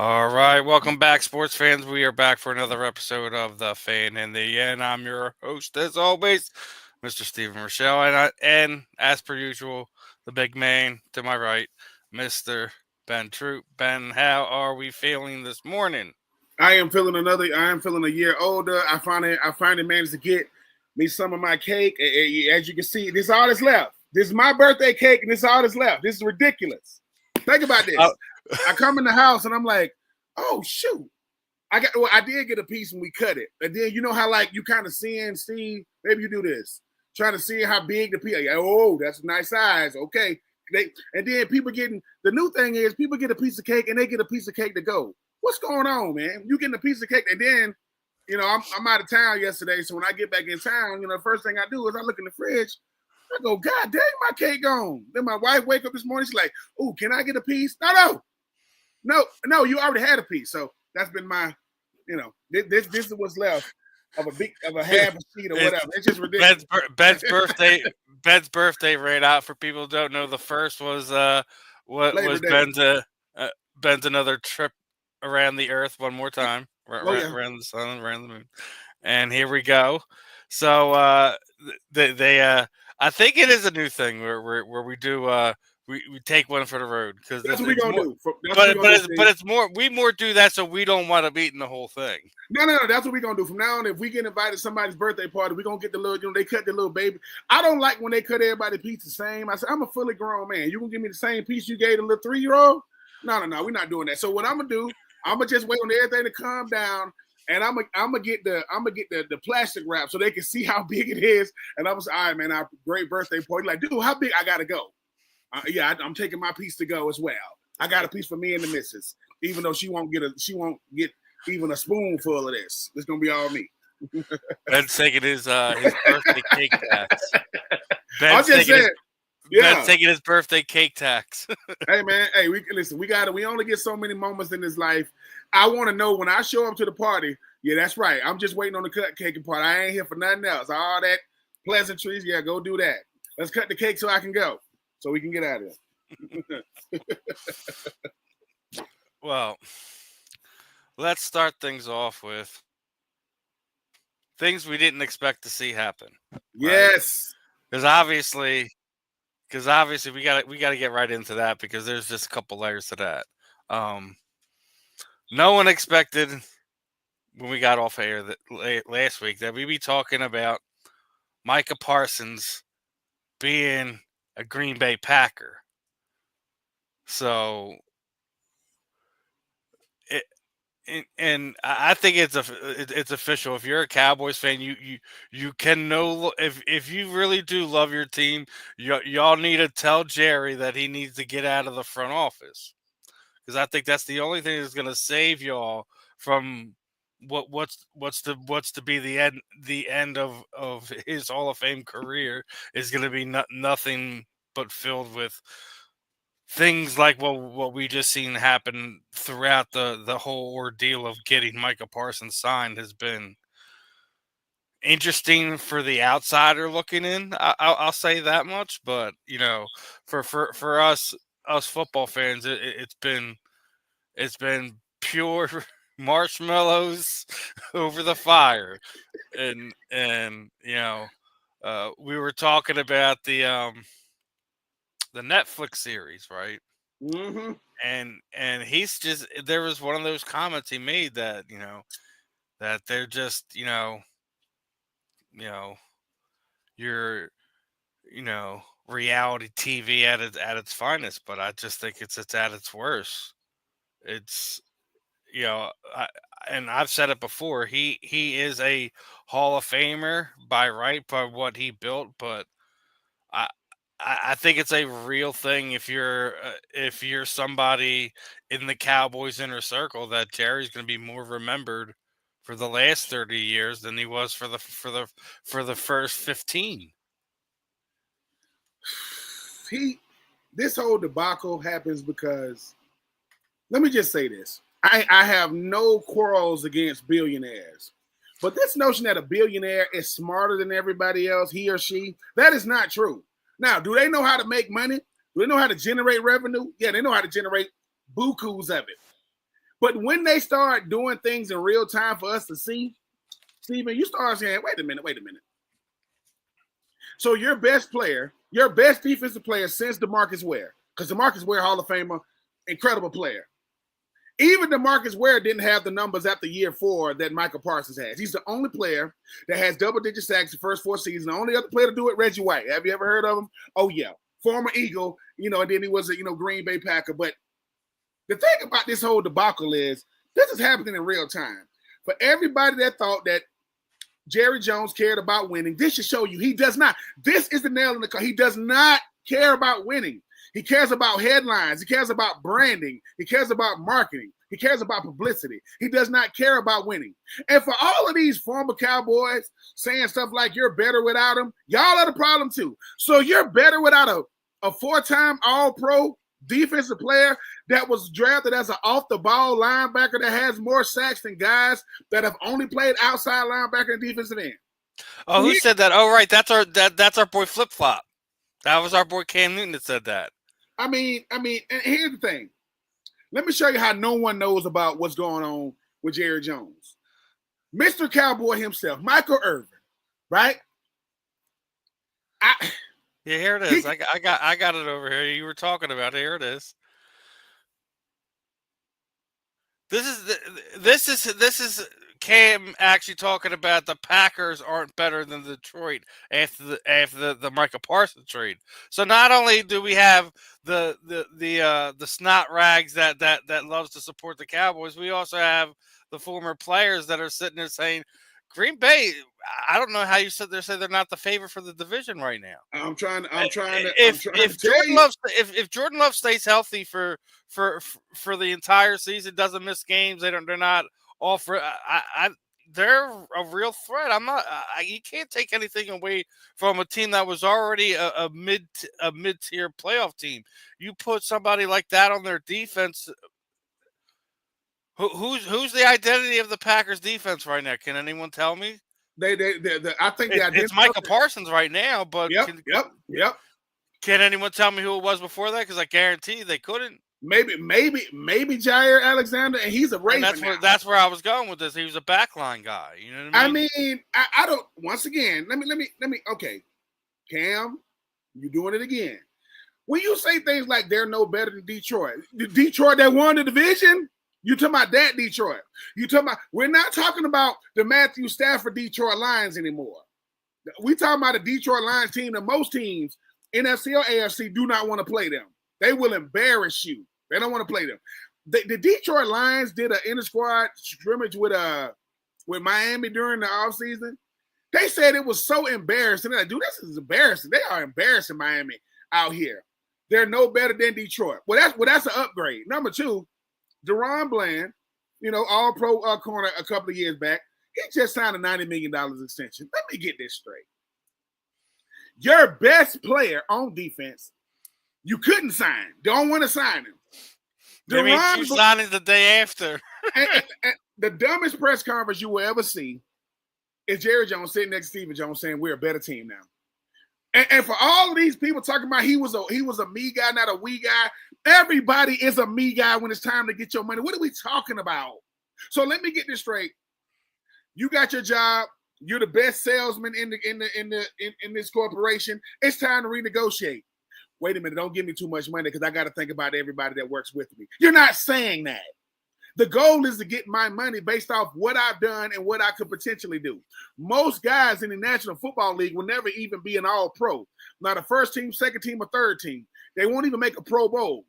All right, welcome back, sports fans. We are back for another episode of The Fan in the End. I'm your host, as always, Mr. Stephen Rochelle, and as per usual, the big man to my right, Mr. Ben Troupe. Ben, how are we feeling this morning? I am feeling a year older. I finally managed to get me some of my cake. As you can see, this is all that's left. This is my birthday cake, and this is all that's left. This is ridiculous. Think about Uh, this. I come in the house and I'm like, oh shoot. I did get a piece when we cut it. And then you know how like you kind of seeing, Steve, maybe you do this. Trying to see how big the piece. Oh, that's a nice size. Okay. And then people getting the new thing is people get a piece of cake and they get a piece of cake to go. What's going on, man? You getting a piece of cake, and then I'm out of town yesterday. So when I get back in town, the first thing I do is I look in the fridge. I go, God dang, my cake gone. Then my wife wake up this morning. She's like, "Oh, can I get a piece?" No. You already had a piece. So that's been my, this is what's left of a half a sheet or whatever. It's just ridiculous. Ben's birthday. Ben's birthday right out. For people who don't know, the first was what Labor was Day. Ben's another trip around the earth one more time, Yeah. around the sun, around the moon, and here we go. So they I think it is a new thing where we do we take one for the road because That's what we're it's gonna more. do. That's what we're gonna do, But Steve. it's more. We more do that so we don't want to eating the whole thing. No. That's what we're gonna do. From now on, if we get invited to somebody's birthday party, we're gonna get the little, they cut the little baby. I don't like when they cut everybody's piece the same. I said, I'm a fully grown man. You gonna give me the same piece you gave the little 3-year-old? No, we're not doing that. So what I'm gonna do, I'm gonna just wait on everything to calm down. And I'm gonna get the plastic wrap so they can see how big it is. And I'm gonna say, all right, man, our great birthday party. Like, dude, how big? I gotta go. I'm taking my piece to go as well. I got a piece for me and the missus, even though she won't get even a spoonful of this. It's gonna be all me. Ben's taking his birthday cake tax. I'm just saying, Ben's taking his birthday cake tax. Hey man, hey, we only get so many moments in this life. I want to know when I show up to the party. Yeah, that's right. I'm just waiting on the cut cake part. I ain't here for nothing else. All that pleasantries, yeah, go do that. Let's cut the cake so I can go, so we can get out of here. Well, let's start things off with things we didn't expect to see happen. Yes, because obviously we got to get right into that because there's just a couple layers to that. No one expected when we got off air last week that we'd be talking about Micah Parsons being a Green Bay Packer. So, and I think it's official. If you're a Cowboys fan, you can know if you really do love your team, y'all need to tell Jerry that he needs to get out of the front office. Because I think that's the only thing that's going to save y'all from what's to be the end of his Hall of Fame career is going to be nothing but filled with things like what we just seen happen throughout the whole ordeal of getting Micah Parsons signed has been interesting for the outsider looking in. I'll say that much, but for us football fans, it's been pure marshmallows over the fire, and we were talking about the Netflix series, right? Mm-hmm. And he's just there was one of those comments he made that that they're just your reality TV at its finest, but I just think it's at its worst. It's and I've said it before. He is a Hall of Famer by right by what he built, but I I think it's a real thing if you're somebody in the Cowboys inner circle that Jerry's going to be more remembered for the last 30 years than he was for the first 15. This whole debacle happens because, let me just say this. I have no quarrels against billionaires. But this notion that a billionaire is smarter than everybody else, he or she, that is not true. Now, do they know how to make money? Do they know how to generate revenue? Yeah, they know how to generate bukus of it. But when they start doing things in real time for us to see, Steven, you start saying, wait a minute. So your best player, your best defensive player since DeMarcus Ware, because DeMarcus Ware, Hall of Famer, incredible player. Even DeMarcus Ware didn't have the numbers after year 4 that Michael Parsons has. He's the only player that has double-digit sacks the first 4 seasons. The only other player to do it, Reggie White. Have you ever heard of him? Oh, yeah. Former Eagle, and then he was a, Green Bay Packer. But the thing about this whole debacle is this is happening in real time. For everybody that thought that Jerry Jones cared about winning, this should show you he does not. This is the nail in the coffin. He does not care about winning. He cares about headlines. He cares about branding. He cares about marketing. He cares about publicity. He does not care about winning. And for all of these former Cowboys saying stuff like you're better without him, y'all are the problem too. So you're better without a 4-time All-Pro defensive player that was drafted as an off-the-ball linebacker that has more sacks than guys that have only played outside linebacker and defensive end. Oh, who said that? Oh, right. That's our boy Flip Flop. That was our boy Cam Newton that said that. I mean, and here's the thing. Let me show you how no one knows about what's going on with Jerry Jones. Mr. Cowboy himself, Michael Irvin, right? Yeah, here it is. I got it over here. You were talking about it. Here it is. This is Cam actually talking about the Packers aren't better than Detroit after the Micah Parsons trade. So not only do we have the snot rags that loves to support the Cowboys, we also have the former players that are sitting there saying, Green Bay, I don't know how you sit there say they're not the favorite for the division right now. I'm trying to if Jordan Love stays healthy for the entire season, doesn't miss games, they're not off. They're a real threat. You can't take anything away from a team that was already a mid-tier playoff team. You put somebody like that on their defense. Who's the identity of the Packers defense right now? Can anyone tell me? I think it's Micah Parsons right now, but yep. Can anyone tell me who it was before that? Because I guarantee they couldn't. Maybe Jair Alexander, and he's a Raven. That's where I was going with this. He was a backline guy. You know what I mean? I don't. Once again, let me. Okay, Cam, you're doing it again. When you say things like they're no better than Detroit, Detroit that won the division. You talking about that Detroit? You talking about? We're not talking about the Matthew Stafford Detroit Lions anymore. We talking about a Detroit Lions team that most teams, NFC or AFC, do not want to play them. They will embarrass you. They don't want to play them. The Detroit Lions did an inter-squad scrimmage with Miami during the offseason. They said it was so embarrassing. They're like, dude, this is embarrassing. They are embarrassing Miami out here. They're no better than Detroit. Well, that's an upgrade. Number 2. Deron Bland, all-pro corner a couple of years back, he just signed a $90 million extension. Let me get this straight. Your best player on defense, you couldn't sign. Don't want to sign him. Deron signing the day after. and the dumbest press conference you will ever see is Jerry Jones sitting next to Stephen Jones saying we're a better team now. And for all of these people talking about he was a me guy, not a we guy, everybody is a me guy when it's time to get your money. What are we talking about? So let me get this straight. You got your job. You're the best salesman in this corporation. It's time to renegotiate. Wait a minute, don't give me too much money because I got to think about everybody that works with me. You're not saying that. The goal is to get my money based off what I've done and what I could potentially do. Most guys in the National Football League will never even be an all-pro. Not a first team, second team, or third team. They won't even make a Pro Bowl.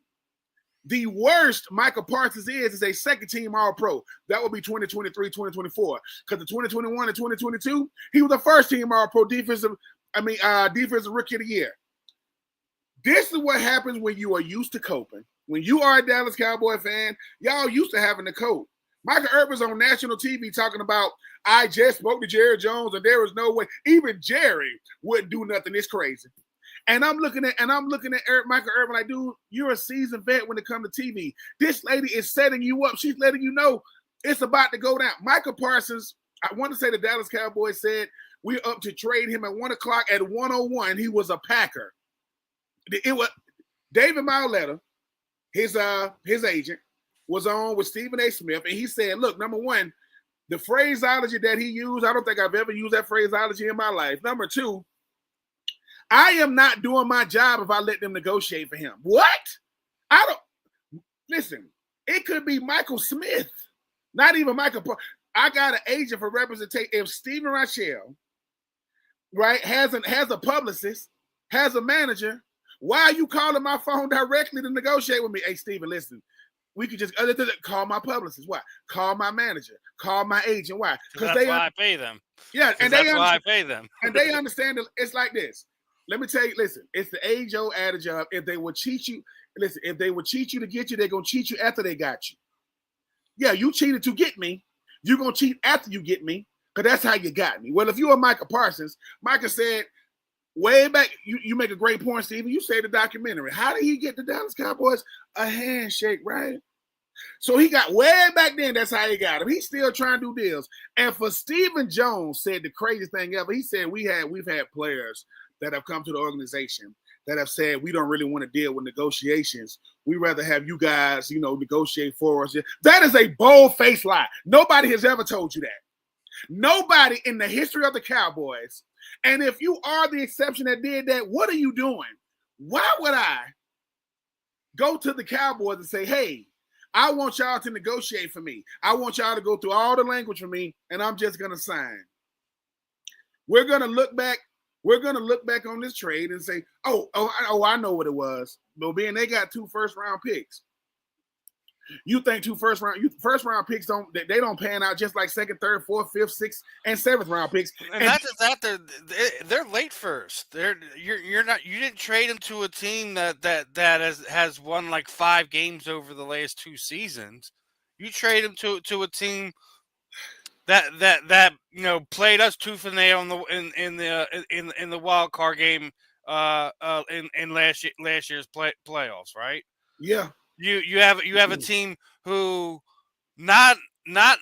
The worst Michael Parsons is a second team all-pro. That will be 2023, 2024. Because the 2021 and 2022, he was a first team all-pro defensive rookie of the year. This is what happens when you are used to coping. When you are a Dallas Cowboy fan, y'all used to having to cope. Michael Irvin's on national TV talking about, I just spoke to Jerry Jones and there was no way. Even Jerry wouldn't do nothing. It's crazy. And I'm looking at Michael Irvin like, dude, you're a seasoned vet when it comes to TV. This lady is setting you up. She's letting you know it's about to go down. Michael Parsons, I want to say the Dallas Cowboys said we're up to trade him at 1 o'clock. At 1:01, he was a Packer. It was David Mailetta, his agent, was on with Stephen A. Smith, and he said, look, number one, the phraseology that he used, I don't think I've ever used that phraseology in my life. Number two, I am not doing my job if I let them negotiate for him. What? I don't listen. It could be Michael Smith, not even Michael. I got an agent for representation. If Stephen Rychel, right, has a publicist, has a manager, why are you calling my phone directly to negotiate with me? Hey, Stephen, listen. We could just call my publicist. Why? Call my manager. Call my agent. Why? Because that's why I pay them. Yeah, and that's why I pay them. And they understand that it's like this. Let me tell you, listen, it's the age-old adage of if they would cheat you, listen, if they would cheat you to get you, they're going to cheat you after they got you. Yeah, you cheated to get me. You're going to cheat after you get me because that's how you got me. Well, if you were Micah Parsons, Micah said way back, you make a great point, Stephen. You say the documentary. How did he get the Dallas Cowboys? A handshake, right? So he got way back then. That's how he got him. He's still trying to do deals. And for Stephen Jones said the craziest thing ever. He said we've had players that have come to the organization that have said we don't really want to deal with negotiations. We rather have you guys, negotiate for us. That is a bold-faced lie. Nobody has ever told you that. Nobody in the history of the Cowboys. And if you are the exception that did that, what are you doing? Why would I go to the Cowboys and say, hey, I want y'all to negotiate for me. I want y'all to go through all the language for me, and I'm just going to sign. We're going to look back. We're going to look back on this trade and say, oh, I know what it was. But being they got 2 first-round picks. You think 2 first-round picks don't pan out just like 2nd, 3rd, 4th, 5th, 6th, and 7th round picks. And not just that, they're late first. You didn't trade them to a team that has won like 5 games over the last 2 seasons. You trade them to a team that played us tooth and nail in the wild card game in last year's playoffs, right? Yeah. You have a team who not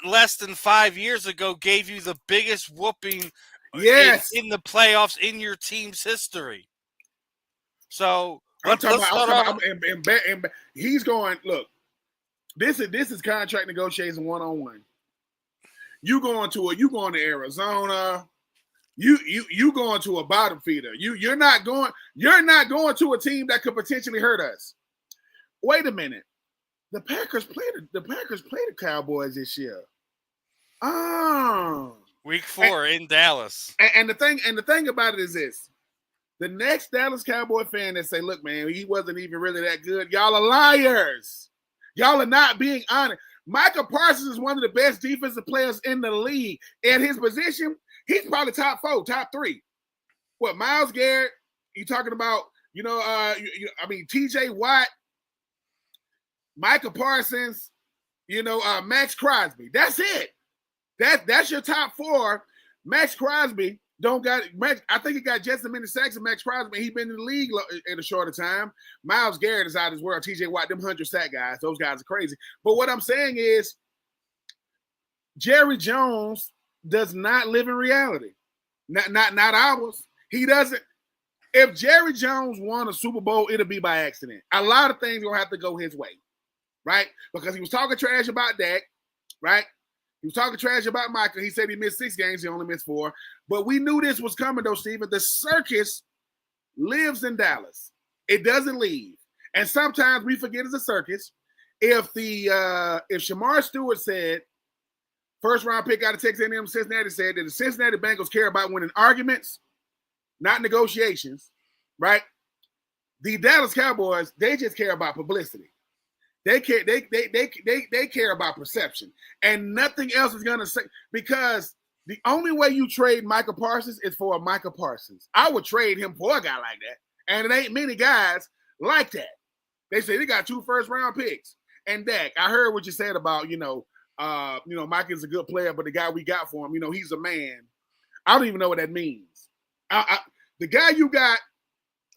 less than 5 years ago gave you the biggest whooping in the playoffs in your team's history. So he's going, look, this is contract negotiation 101. You going to Arizona, you going to a bottom feeder. You're not going to a team that could potentially hurt us. Wait a minute. The Packers played the Cowboys this year. Oh. Week 4 in Dallas. And the thing about it is this. The next Dallas Cowboy fan that say, look, man, he wasn't even really that good. Y'all are liars. Y'all are not being honest. Michael Parsons is one of the best defensive players in the league. At his position, he's probably top 4, top 3. What, Myles Garrett? You talking about, TJ Watt, Michael Parsons, Max Crosby. That's it. That's your top 4. Max Crosby I think he got just as many sacks as Max Crosby. He's been in the league in a shorter time. Myles Garrett is out of his world. TJ Watt, them 100 sack guys. Those guys are crazy. But what I'm saying is Jerry Jones does not live in reality. Not ours. He doesn't. If Jerry Jones won a Super Bowl, it'll be by accident. A lot of things will have to go his way, right? Because he was talking trash about Dak, right? He was talking trash about Michael. He said he missed 6 games. He only missed 4. But we knew this was coming, though, Stephen. The circus lives in Dallas. It doesn't leave. And sometimes we forget it's a circus. If Shamar Stewart said, first-round pick out of Texas A&M, Cincinnati said that the Cincinnati Bengals care about winning arguments, not negotiations, right? The Dallas Cowboys, they just care about publicity. They care about perception, and nothing else is gonna say, because the only way you trade Michael Parsons is for a Michael Parsons. I would trade him for a guy like that, and it ain't many guys like that. They say they got 2 first-round picks and Dak. I heard what you said about Mike is a good player, but the guy we got for him, he's a man. I don't even know what that means. The guy you got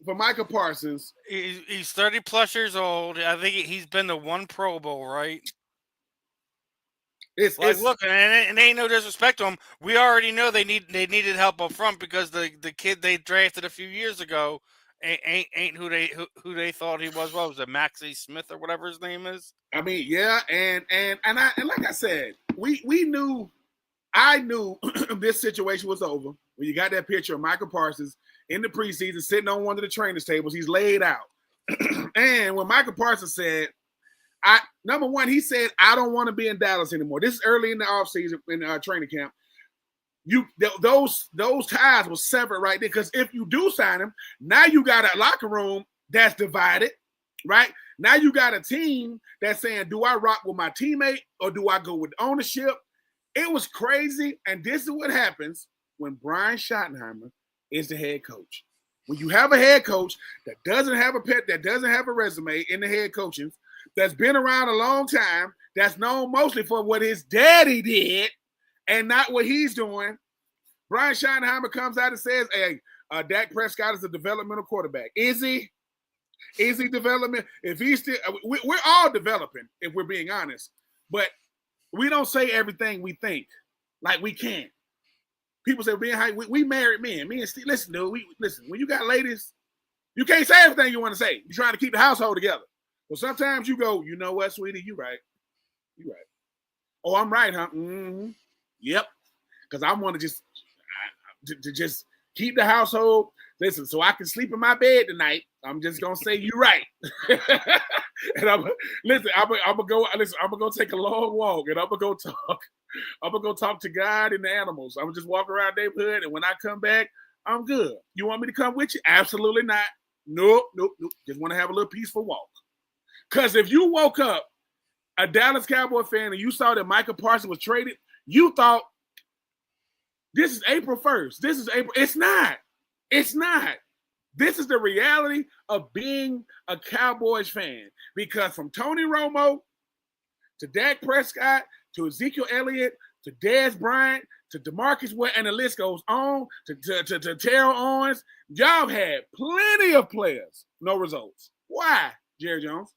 for Michael Parsons. He's 30+ years old. I think he's been to 1 Pro Bowl, right? Look, and ain't no disrespect to him. We already know they needed help up front because the kid they drafted a few years ago ain't who they thought he was. What was it, Maxie Smith or whatever his name is? I mean, yeah, and like I said, I knew this situation was over when you got that picture of Michael Parsons in the preseason sitting on one of the trainers' tables. He's laid out. And when Michael Parsons said, number one, he said, I don't want to be in Dallas anymore. This is early in the offseason in training camp. Those ties were severed right there, because if you do sign him, now you got a locker room that's divided, right? Now you got a team that's saying, do I rock with my teammate or do I go with ownership? It was crazy, and this is what happens when Brian Schottenheimer is the head coach. When you have a head coach that doesn't have a resume in the head coaching, that's been around a long time, that's known mostly for what his daddy did and not what he's doing, Brian Schottenheimer comes out and says, hey, Dak Prescott is a developmental quarterback. Is he? Is he development? If he's still, we're all developing, if we're being honest, but we don't say everything we think. Like we can't. People say, we married men. Me and Steve, listen, dude, listen, when you got ladies, you can't say everything you want to say. You're trying to keep the household together. Well, sometimes you go, you know what, sweetie, you right. You right. Oh, I'm right, huh? Mm-hmm. Yep. Because I want to just keep the household. Listen, so I can sleep in my bed tonight. I'm just gonna say you right. And I'm gonna go take a long walk, and I'm gonna go talk. I'm gonna go talk to God and the animals. I'm gonna just walk around the neighborhood, and when I come back, I'm good. You want me to come with you? Absolutely not. Nope. Just want to have a little peaceful walk. Because if you woke up a Dallas Cowboy fan and you saw that Michael Parsons was traded, you thought this is April 1st. This is April. It's not. It's not. This is the reality of being a Cowboys fan. Because from Tony Romo to Dak Prescott to Ezekiel Elliott to Dez Bryant to DeMarcus Ware, and the list goes on to Terrell Owens, y'all had plenty of players, no results. Why, Jerry Jones?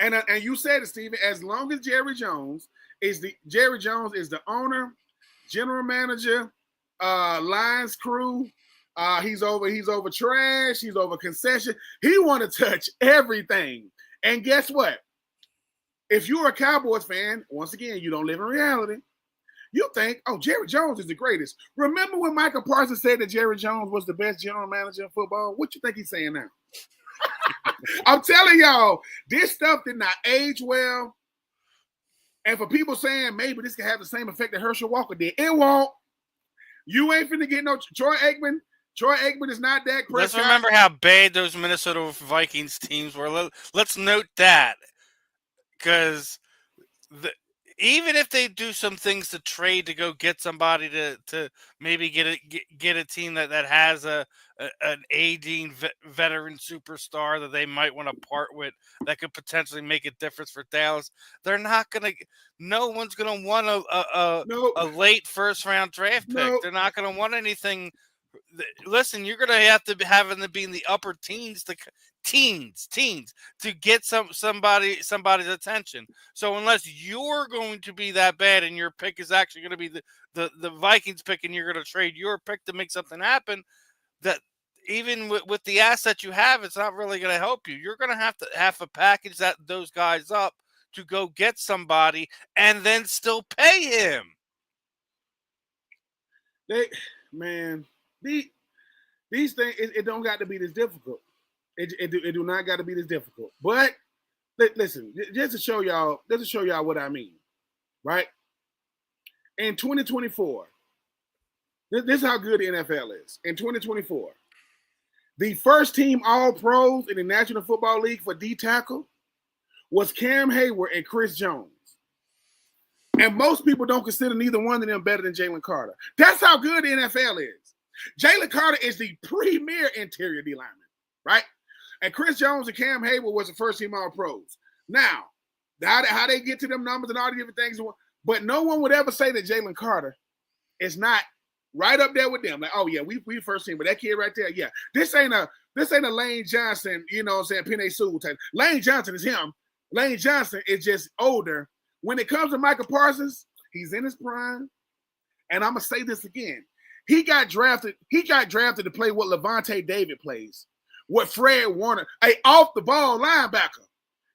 And you said it, Steven, as long as Jerry Jones is the owner, general manager, lines crew, he's over trash, he's over concession. He want to touch everything. And guess what? If you're a Cowboys fan, once again, you don't live in reality. You think, oh, Jerry Jones is the greatest. Remember when Michael Parsons said that Jerry Jones was the best general manager in football? What you think he's saying now? I'm telling y'all, this stuff did not age well. And for people saying maybe this can have the same effect that Herschel Walker did, it won't. You ain't finna get no Troy Aikman. Troy Aikman is not Dak Prescott. Let's remember how bad those Minnesota Vikings teams were. Let's note that, because even if they do some things to trade to go get somebody to maybe get a team that has an aging veteran superstar that they might want to part with, that could potentially make a difference for Dallas, they're not going to. No one's going to want a late first round draft pick. Nope. They're not going to want anything. Listen, you're going to have to be in the upper teens to get somebody's attention. So unless you're going to be that bad and your pick is actually going to be the Vikings pick, and you're going to trade your pick to make something happen, that even with the asset you have, it's not really going to help you. You're going to have to package those guys up to go get somebody and then still pay him. These things, it don't got to be this difficult. It do not got to be this difficult. But listen, just to show y'all what I mean, right? In 2024, this is how good the NFL is. In 2024, the first team All-Pros in the National Football League for D tackle was Cam Hayward and Chris Jones. And most people don't consider neither one of them better than Jalen Carter. That's how good the NFL is. Jalen Carter is the premier interior D lineman, right? And Chris Jones and Cam Hayward was the first team All-Pros. Now, how they get to them numbers and all the different things, but no one would ever say that Jalen Carter is not right up there with them. Like, oh yeah, we first team, but that kid right there, yeah. This ain't a Lane Johnson, you know what I'm saying, Penei Sewell type. Lane Johnson is him. Lane Johnson is just older. When it comes to Michael Parsons, he's in his prime. And I'm gonna say this again. He got drafted. He got drafted to play what Levante David plays, what Fred Warner, a off the ball linebacker.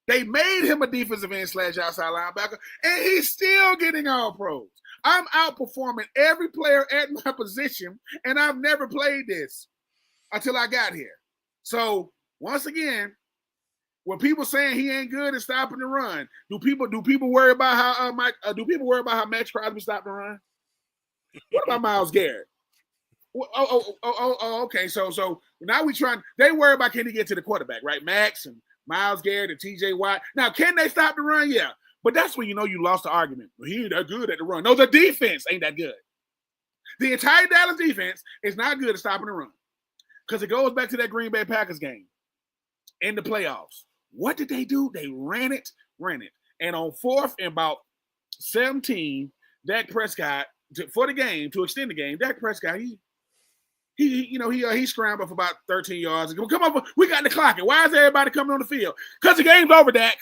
They made him a defensive end / outside linebacker, and he's still getting all pros. I'm outperforming every player at my position, and I've never played this until I got here. So once again, when people saying he ain't good at stopping the run, do people worry about how Max Crosby stopped the run? What about Myles Garrett? Okay. So now they worry about can he get to the quarterback, right? Max and Myles Garrett and TJ Watt. Now, can they stop the run? Yeah. But that's when you know you lost the argument. Well, he ain't that good at the run. No, the defense ain't that good. The entire Dallas defense is not good at stopping the run. Because it goes back to that Green Bay Packers game in the playoffs. What did they do? They ran it. And on 4th and about 17, Dak Prescott, for the game, to extend the game, Dak Prescott, he scrambled for about 13 yards. And come on, we got the clock. And why is everybody coming on the field? Because the game's over, Dak.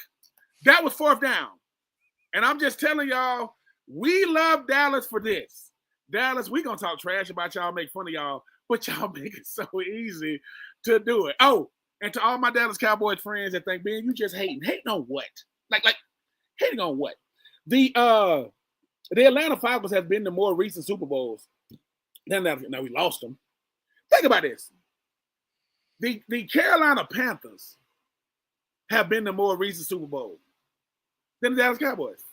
That was 4th down. And I'm just telling y'all, we love Dallas for this. Dallas, we going to talk trash about y'all, make fun of y'all, but y'all make it so easy to do it. Oh, and to all my Dallas Cowboys friends that think, man, you just hating. Hating on what? Like hating on what? The Atlanta Falcons have been to more recent Super Bowls. Now we lost them. Think about this. The Carolina Panthers have been to more recent Super Bowls than the Dallas Cowboys.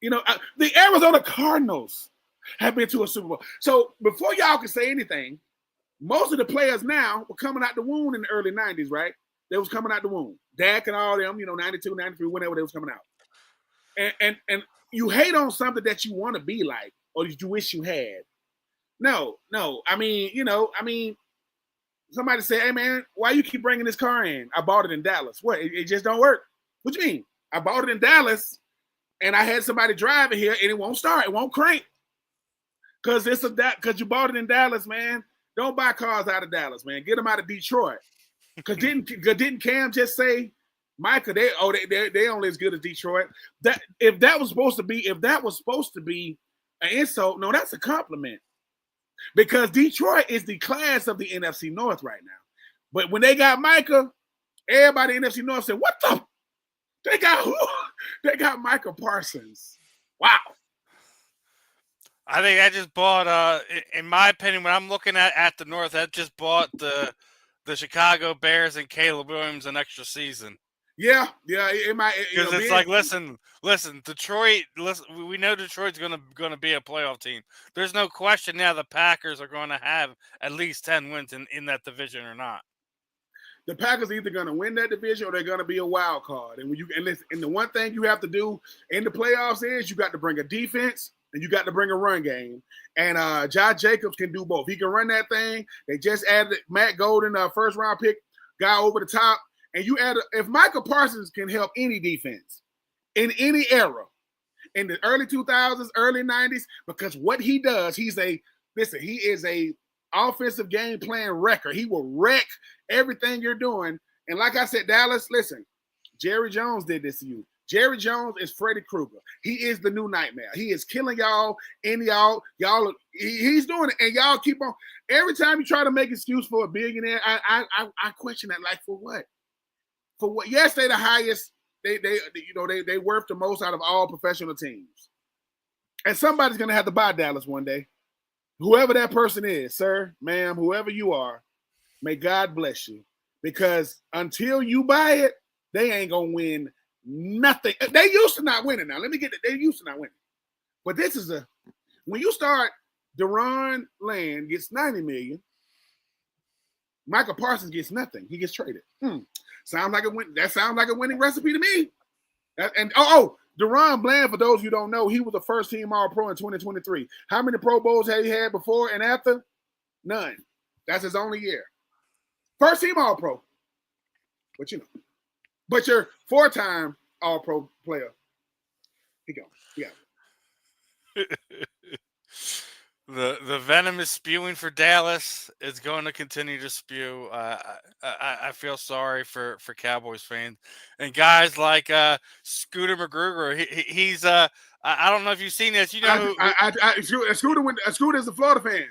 The Arizona Cardinals have been to a Super Bowl. So before y'all can say anything, most of the players now were coming out the womb in the early 90s, right? They was coming out the womb. Dak and all them, 92, 93, whenever they was coming out. And you hate on something that you want to be like or that you wish you had. No. I mean, somebody say, hey, man, why you keep bringing this car in? I bought it in Dallas. What? It just don't work. What you mean? I bought it in Dallas, and I had somebody drive it here, and it won't start. It won't crank. Because you bought it in Dallas, man. Don't buy cars out of Dallas, man. Get them out of Detroit. Because didn't Cam just say, Micah, they only as good as Detroit? If that was supposed to be an insult, no, that's a compliment. Because Detroit is the class of the NFC North right now. But when they got Micah, everybody in the NFC North said, what the? They got who? They got Micah Parsons. Wow. I think I just bought, in my opinion, when I'm looking at the North, I just bought the Chicago Bears and Caleb Williams an extra season. Yeah, it might. Because it's like, listen, Detroit. Listen, we know Detroit's gonna be a playoff team. There's no question now the Packers are going to have at least 10 wins in that division or not. The Packers are either going to win that division or they're going to be a wild card. And the one thing you have to do in the playoffs is you got to bring a defense and you got to bring a run game. And Josh Jacobs can do both. He can run that thing. They just added Matt Golden, first round pick guy over the top. And you add if Michael Parsons can help any defense in any era, in the early 2000s, early 90s, because what he does, he is a offensive game plan wrecker. He will wreck everything you're doing. And like I said, Dallas, listen, Jerry Jones did this to you. Jerry Jones is Freddy Krueger. He is the new nightmare. He is killing y'all, and he's doing it. And y'all keep on. Every time you try to make excuse for a billionaire, I question that. Like, for what? For what? Yes, they're the highest. They worth the most out of all professional teams. And somebody's gonna have to buy Dallas one day. Whoever that person is, sir, ma'am, whoever you are, may God bless you. Because until you buy it, they ain't gonna win nothing. They used to not winning now. Let me get it. They used to not winning. But this is when you start, Deron Land gets $90 million. Michael Parsons gets nothing. He gets traded. Sounds like a winning recipe to me. Deron Bland, for those you don't know, he was the first team All-Pro in 2023. How many Pro Bowls had he had before and after? None. That's his only year. First team All-Pro. But your 4-time All-Pro player. He go. Yeah. The venom is spewing for Dallas. It's going to continue to spew. I feel sorry for Cowboys fans and guys like Scooter McGruger. He's I don't know if you've seen this. You know, Scooter's a Florida fan.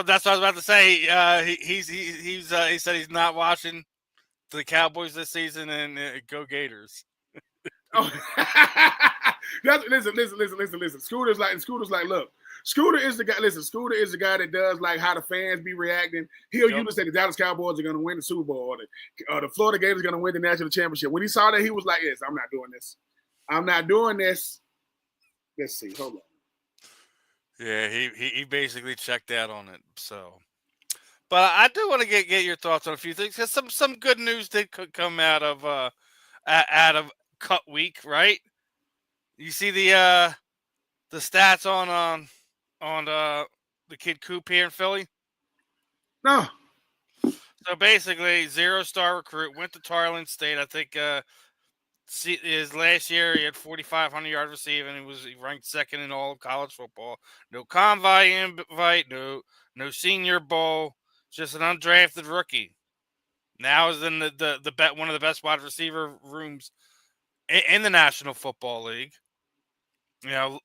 That's what I was about to say. He said he's not watching the Cowboys this season, and go Gators. Oh, listen. Scooter's like, look, Scooter is the guy. Listen, Scooter is the guy that does like how the fans be reacting. He'll usually say the Dallas Cowboys are going to win the Super Bowl, or the Florida Gators are going to win the national championship. When he saw that, he was like, "Yes, I'm not doing this. I'm not doing this." Let's see. Hold on. Yeah, he basically checked out on it. So, but I do want to get your thoughts on a few things, because some good news did come out of cut week, right? You see the stats on the kid Coop here in Philly. No. So basically, 0-star recruit, went to Tarleton State. I think his last year he had 4,500 yards receiving. He ranked second in all of college football. No combine invite, no Senior Bowl, just an undrafted rookie. Now is in the bet one of the best wide receiver rooms in the National Football League. Tanner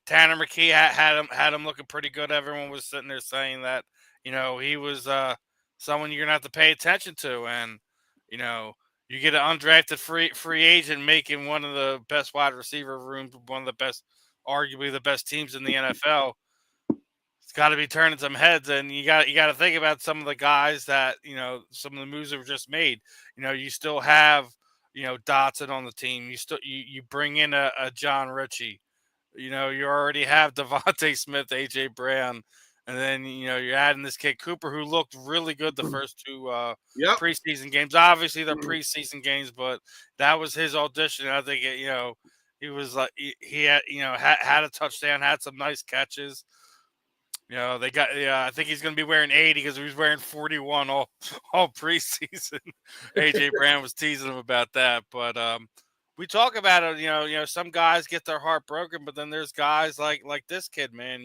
McKee had him looking pretty good. Everyone was sitting there saying that he was someone you're gonna have to pay attention to, and you get an undrafted free agent making one of the best wide receiver rooms, one of the best, arguably the best teams in the NFL. It's got to be turning some heads, and you got to think about some of the guys that some of the moves that were just made. You still have Dotson on the team. You bring in a John Ritchie. You already have Devontae Smith, AJ Brown, and then you're adding this kid Cooper, who looked really good the first two Yep. preseason games. Obviously, they're preseason games, but that was his audition. I think he was like he had had a touchdown, had some nice catches. They got. Yeah, I think he's going to be wearing 80 because he was wearing 41 all preseason. AJ Brown was teasing him about that, but we talk about it. Some guys get their heart broken, but then there's guys like this kid, man.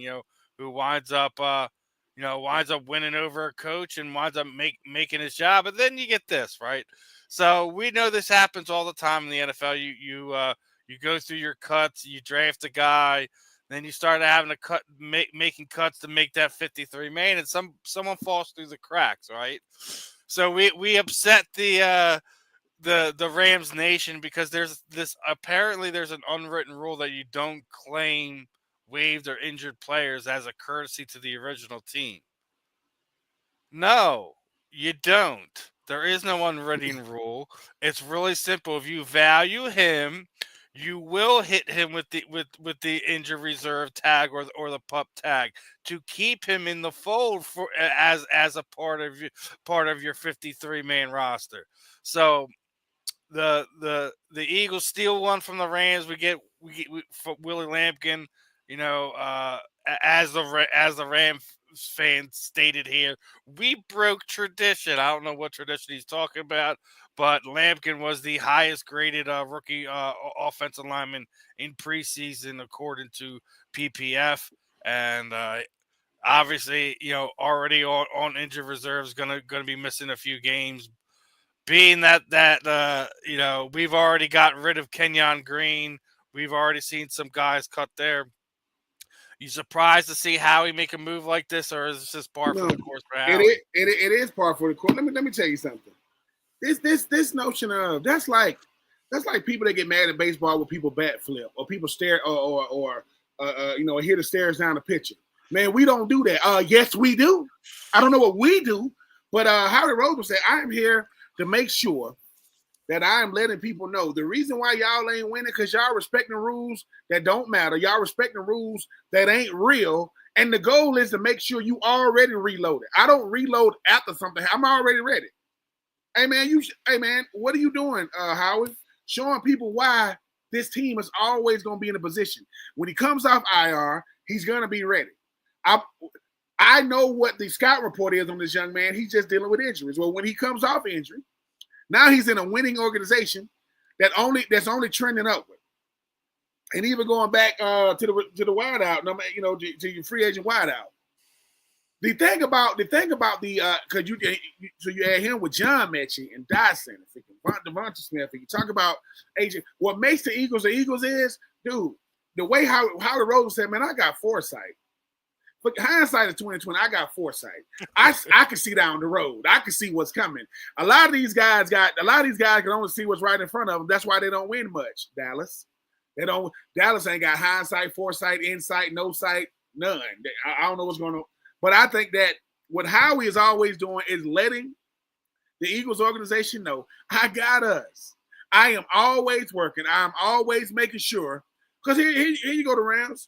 Who winds up winning over a coach and winds up making his job. And then you get this, right? So we know this happens all the time in the NFL. You go through your cuts, you draft a guy. Then you start having to making cuts to make that 53 man, and someone falls through the cracks, right? So we upset the Rams nation because there's an unwritten rule that you don't claim waived or injured players as a courtesy to the original team. No, you don't. There is no unwritten rule. It's really simple. If you value him, you will hit him with the injured reserve tag or the pup tag to keep him in the fold for as a part of your 53 man roster. So the Eagles steal one from the Rams. We get for Willie Lampkin, as the Ram fan stated here, we broke tradition. I don't know what tradition he's talking about, but Lampkin was the highest graded rookie offensive lineman in preseason according to PPF, and obviously, already on injured reserve, gonna be missing a few games. Being that we've already got rid of Kenyon Green, we've already seen some guys cut there. You surprised to see Howie make a move like this, or is this just par for the course for Howie? It is par for the course. Let me tell you something. This notion of that's like people that get mad at baseball when people bat flip or people stare or hear the stares down the pitcher. Man, we don't do that. Yes, we do. I don't know what we do, but Howie Roseman said, "I am here to make sure that I am letting people know the reason why y'all ain't winning because y'all respecting rules that don't matter. Y'all respecting rules that ain't real. And the goal is to make sure you already reloaded. I don't reload after something. I'm already ready. Hey, man, what are you doing, Howard? Showing people why this team is always going to be in a position. When he comes off IR, he's going to be ready. I know what the scout report is on this young man. He's just dealing with injuries. Well, when he comes off injury, now he's in a winning organization that's only trending upward. And even going back to the wideout, to your free agent wideout. The thing about because you add him with John Mechie and Dyson, Devonta Smith, and you talk about agent. What makes the Eagles is, dude, the way Howard Roseman said, man, I got foresight. But hindsight is 2020. I got foresight. I can see down the road. I can see what's coming. A lot of these guys can only see what's right in front of them. That's why they don't win much. Dallas. They don't. Dallas ain't got hindsight, foresight, insight, no sight, none. I don't know what's going on. But I think that what Howie is always doing is letting the Eagles organization know, I got us. I am always working. I'm always making sure. Because here you go, the Rams.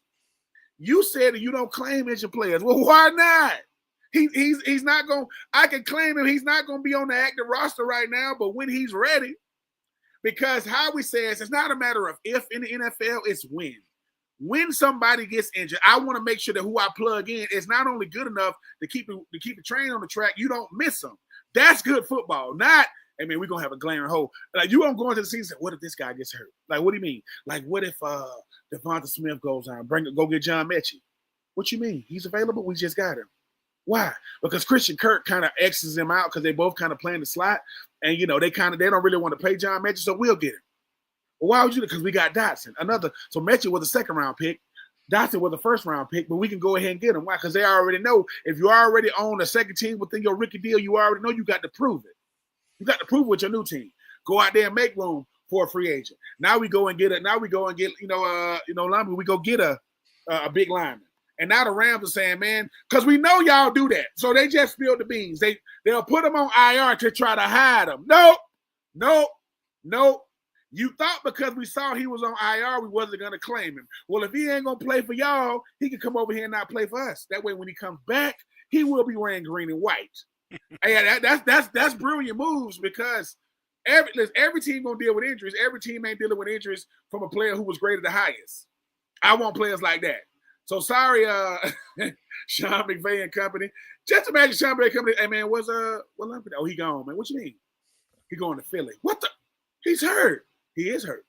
You said that you don't claim as your players. Well, why not? He's not going. I can claim him. He's not going to be on the active roster right now, but when he's ready, because Howie says it's not a matter of if in the NFL, it's when. When somebody gets injured, I want to make sure that who I plug in is not only good enough to keep the train on the track. You don't miss them. That's good football. Not, I mean, we're gonna have a glaring hole. Like you don't go into the season. What if this guy gets hurt? Like, what do you mean? Like, what if Devonta Smith goes on? Go get John Mechie. What you mean? He's available. We just got him. Why? Because Christian Kirk kind of X's him out because they both kind of playing the slot, and they don't really want to pay John Mechie, so we'll get him. Well, why would you? Because we got Dotson. So Mechie was a second-round pick. Dotson was a first-round pick, but we can go ahead and get him. Why? Because they already know if you already own a second team within your rookie deal, you already know you got to prove it. You got to prove it with your new team. Go out there and make room for a free agent. Now we go and get lineman. We go get a big lineman. And now the Rams are saying, man, because we know y'all do that. So they just spilled the beans. They'll put them on IR to try to hide them. Nope. You thought because we saw he was on IR, we wasn't going to claim him. Well, if he ain't going to play for y'all, he can come over here and not play for us. That way, when he comes back, he will be wearing green and white. And that's brilliant moves because every team going to deal with injuries. Every team ain't dealing with injuries from a player who was graded the highest. I want players like that. So sorry, Sean McVay and company. Just imagine Sean McVay company. Hey man, what happened? Oh, he gone, man. What you mean? He going to Philly? What the? He's hurt. He is hurt,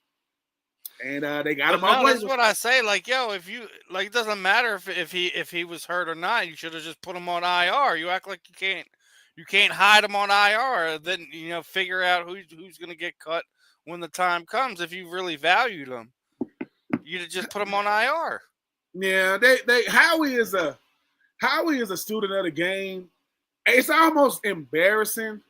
and they got him off. That's what I say. Like, yo, if you it doesn't matter if he was hurt or not. You should have just put him on IR. You act like you can't hide him on IR. Then figure out who's going to get cut when the time comes. If you really valued him, you'd just put him on IR. Yeah, Howie is a student of the game. It's almost embarrassing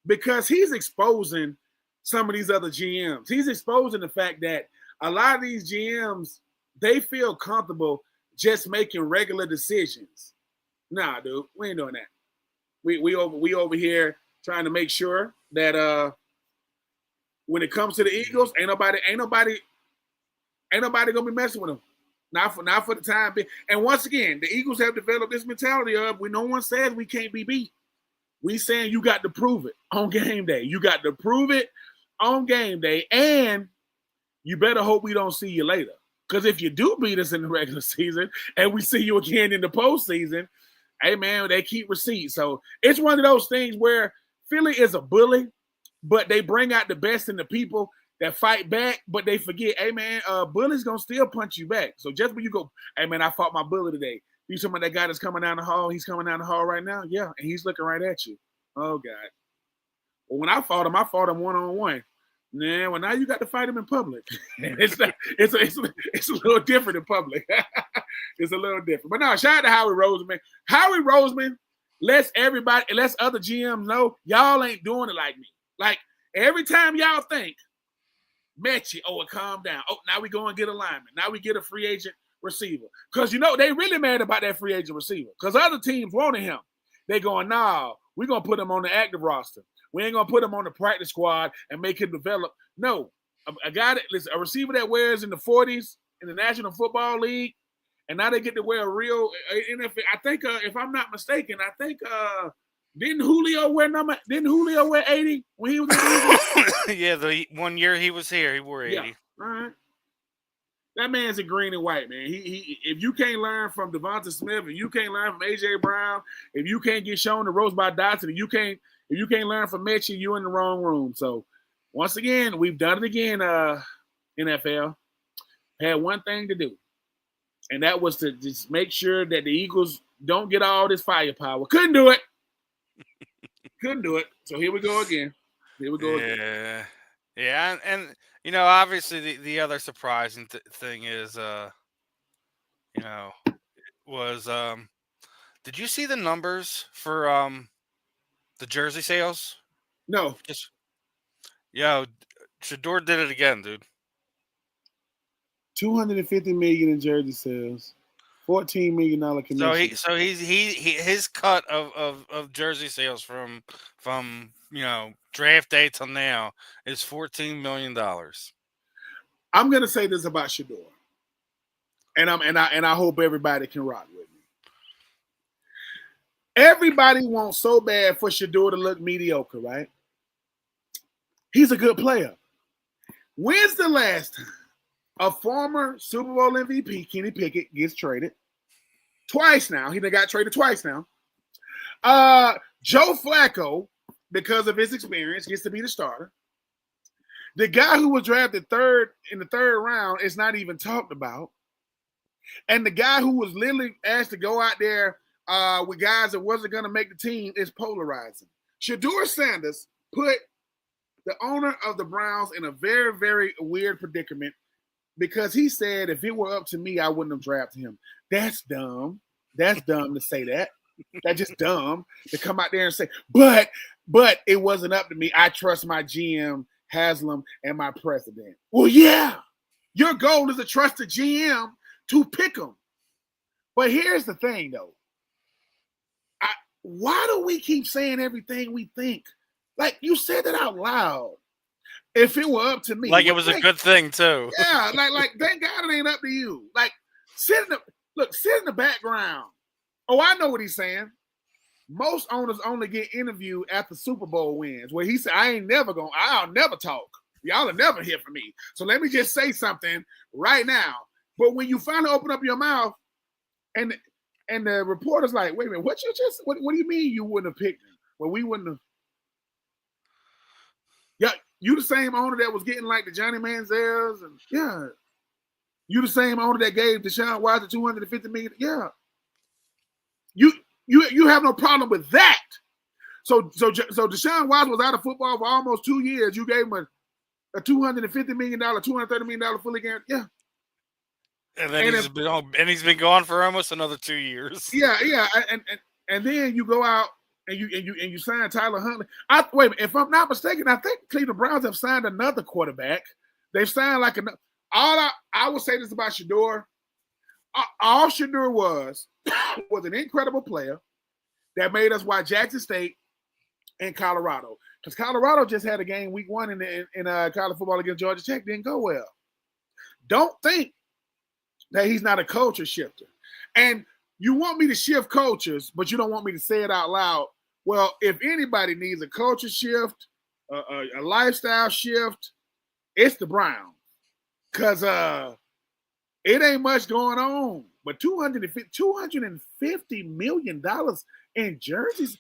because he's exposing some of these other GMs. He's exposing the fact that a lot of these GMs, they feel comfortable just making regular decisions. Nah, dude, we ain't doing that. We over here trying to make sure that when it comes to the Eagles, ain't nobody gonna be messing with them. Not for the time being. And once again, the Eagles have developed this mentality of when no one says we can't be beat. We saying you got to prove it on game day. You got to prove it on game day, and you better hope we don't see you later. Because if you do beat us in the regular season and we see you again in the postseason, hey, man, they keep receipts. So it's one of those things where Philly is a bully, but they bring out the best in the people that fight back, but they forget, hey, man, bully's going to still punch you back. So just when you go, hey, man, I fought my bully today. You talking about that guy that's coming down the hall? He's coming down the hall right now? Yeah, and he's looking right at you. Oh, God. Well, when I fought him one-on-one. Nah, well, now you got to fight him in public. It's a little different in public. It's a little different. But no, shout out to Howie Roseman. Howie Roseman lets other GMs know y'all ain't doing it like me. Like every time y'all think, Mechie, calm down. Oh, now we go and get a lineman. Now we get a free agent receiver. Because they really mad about that free agent receiver. Because other teams wanted him. They going, nah, we're going to put him on the active roster. We ain't going to put him on the practice squad and make him develop. No, a receiver that wears in the 40s in the National Football League, and now they get to wear a real NFL. I think, if I'm not mistaken, didn't Julio wear 80 when he was in the Eagles? Yeah, the 1 year he was here, he wore 80. Yeah. All right. That man's in green and white, man. He if you can't learn from Devonta Smith, if you can't learn from AJ Brown, if you can't get shown the ropes by Dotson, if you can't learn from Mechie, you in the wrong room. So once again, we've done it again, NFL. Had one thing to do, and that was to just make sure that the Eagles don't get all this firepower. Couldn't do it. So here we go again. Yeah, and obviously the other surprising thing is, was Did you see the numbers for the jersey sales? No, Just yo, Shador did it again, dude. 250 million in jersey sales, $14 million So commission. he his cut of jersey sales from draft day till now is $14 million. I'm gonna say this about Shador, and I hope everybody can rock with me. Everybody wants so bad for Shador to look mediocre, right? He's a good player. When's the last time a former Super Bowl MVP, Kenny Pickett, gets traded? Twice now. He done got traded twice now. Joe Flacco, because of his experience, gets to be the starter. The guy who was drafted third in the third round is not even talked about. And the guy who was literally asked to go out there with guys that wasn't going to make the team is polarizing. Shador Sanders put the owner of the Browns in a very, very weird predicament because he said if it were up to me, I wouldn't have drafted him. That's dumb. That's dumb to say that. That's just dumb to come out there and say, but it wasn't up to me. I trust my GM, Haslam, and my president. Well, yeah, your goal is to trust the GM to pick them. But here's the thing, though. Why do we keep saying everything we think? Like, you said that out loud. If it were up to me. Like, it was a good thing, too. Yeah, like thank God it ain't up to you. Like, sit in the background. Oh, I know what he's saying. Most owners only get interviewed after Super Bowl wins, where he said, I'll never talk. Y'all will never hear from me. So let me just say something right now. But when you finally open up your mouth and the reporter's like, wait a minute, what do you mean you wouldn't have picked me? Well, we wouldn't have. Yeah, you the same owner that was getting like the Johnny Manziels, and yeah. You the same owner that gave Deshaun Watson $250 million. Yeah. You have no problem with that. So Deshaun Watson was out of football for almost 2 years. You gave him a $250 million, $230 million fully guaranteed. Yeah. And then he's been gone for almost another 2 years. Yeah, and then you go out and you sign Tyler Huntley. Wait, if I'm not mistaken, I think Cleveland Browns have signed another quarterback. They've signed like another. I would say this about Shador. All Shador was an incredible player that made us watch Jackson State and Colorado. Because Colorado just had a game week 1 in college football against Georgia Tech. Didn't go well. Don't think that he's not a culture shifter. And you want me to shift cultures, but you don't want me to say it out loud. Well, if anybody needs a culture shift, a lifestyle shift, it's the Browns. Because it ain't much going on. But $250 million in jerseys.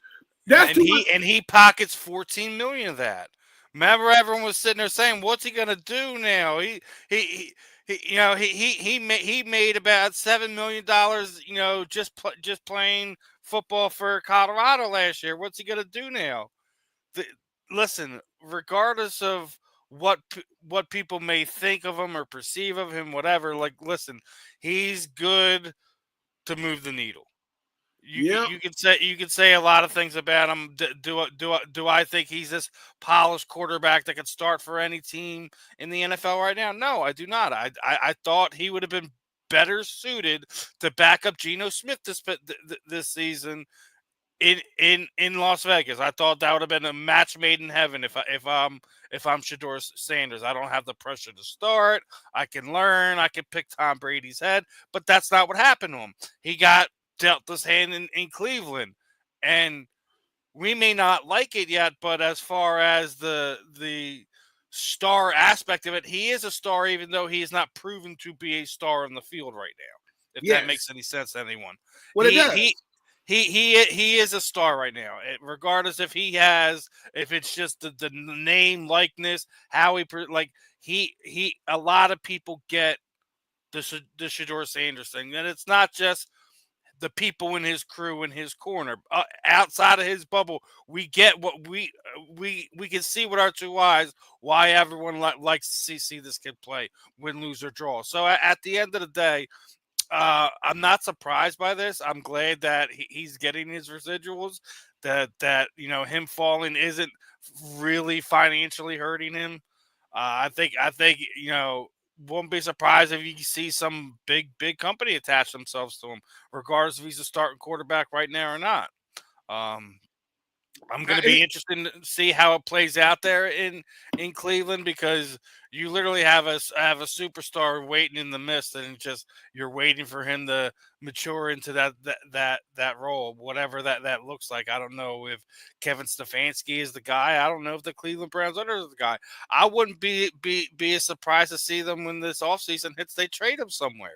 And he pockets $14 million of that. Remember, everyone was sitting there saying, "What's he gonna do now?" He made about $7 million. Just playing football for Colorado last year. What's he gonna do now? Listen, regardless of what people may think of him or perceive of him, whatever. Like, listen, he's good to move the needle. You could say a lot of things about him. Do I think he's this polished quarterback that could start for any team in the NFL right now? No, I do not. I thought he would have been better suited to back up Geno Smith this season in Las Vegas. I thought that would have been a match made in heaven if I'm Shador Sanders. I don't have the pressure to start. I can learn. I can pick Tom Brady's head, but that's not what happened to him. He got dealt this hand in Cleveland, and we may not like it yet, but as far as the star aspect of it, he is a star, even though he is not proven to be a star on the field right now. If that makes any sense to anyone. Well, it does. He is a star right now, regardless if it's just the name, likeness, how he a lot of people get the Shador Sanders thing, and it's not just the people in his crew in his corner. Outside of his bubble, we get what we can see with our two eyes why everyone likes to see this kid play, win, lose, or draw. So at the end of the day, I'm not surprised by this. I'm glad that he's getting his residuals. That him falling isn't really financially hurting him. I think won't be surprised if you see some big company attach themselves to him, regardless if he's a starting quarterback right now or not. Um, I'm going to be interested to see how it plays out there in Cleveland, because you literally have a superstar waiting in the mist, and just you're waiting for him to mature into that role, whatever that looks like. I don't know if Kevin Stefanski is the guy. I don't know if the Cleveland Browns are the guy. I wouldn't be as surprised to see them when this offseason hits, they trade him somewhere.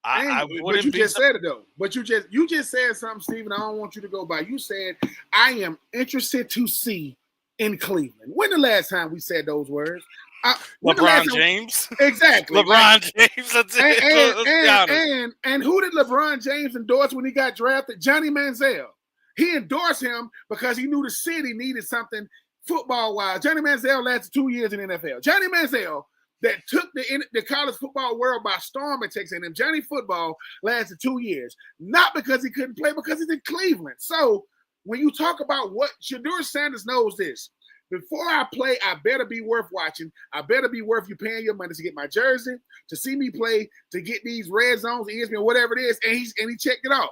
I but wouldn't you be just said it though. But you just said something, Stephen. I don't want you to go by. You said, I am interested to see in Cleveland. When the last time we said those words? LeBron James. Exactly. LeBron James. That's it. And who did LeBron James endorse when he got drafted? Johnny Manziel. He endorsed him because he knew the city needed something football-wise. Johnny Manziel lasted 2 years in the NFL. Johnny Manziel, that took the college football world by storm at Texas A&M. Johnny football lasted 2 years, not because he couldn't play, because he's in Cleveland. So when you talk about what Shedeur Sanders knows this, before I play, I better be worth watching. I better be worth you paying your money to get my jersey, to see me play, to get these red zones, ESPN, whatever it is, and he checked it off.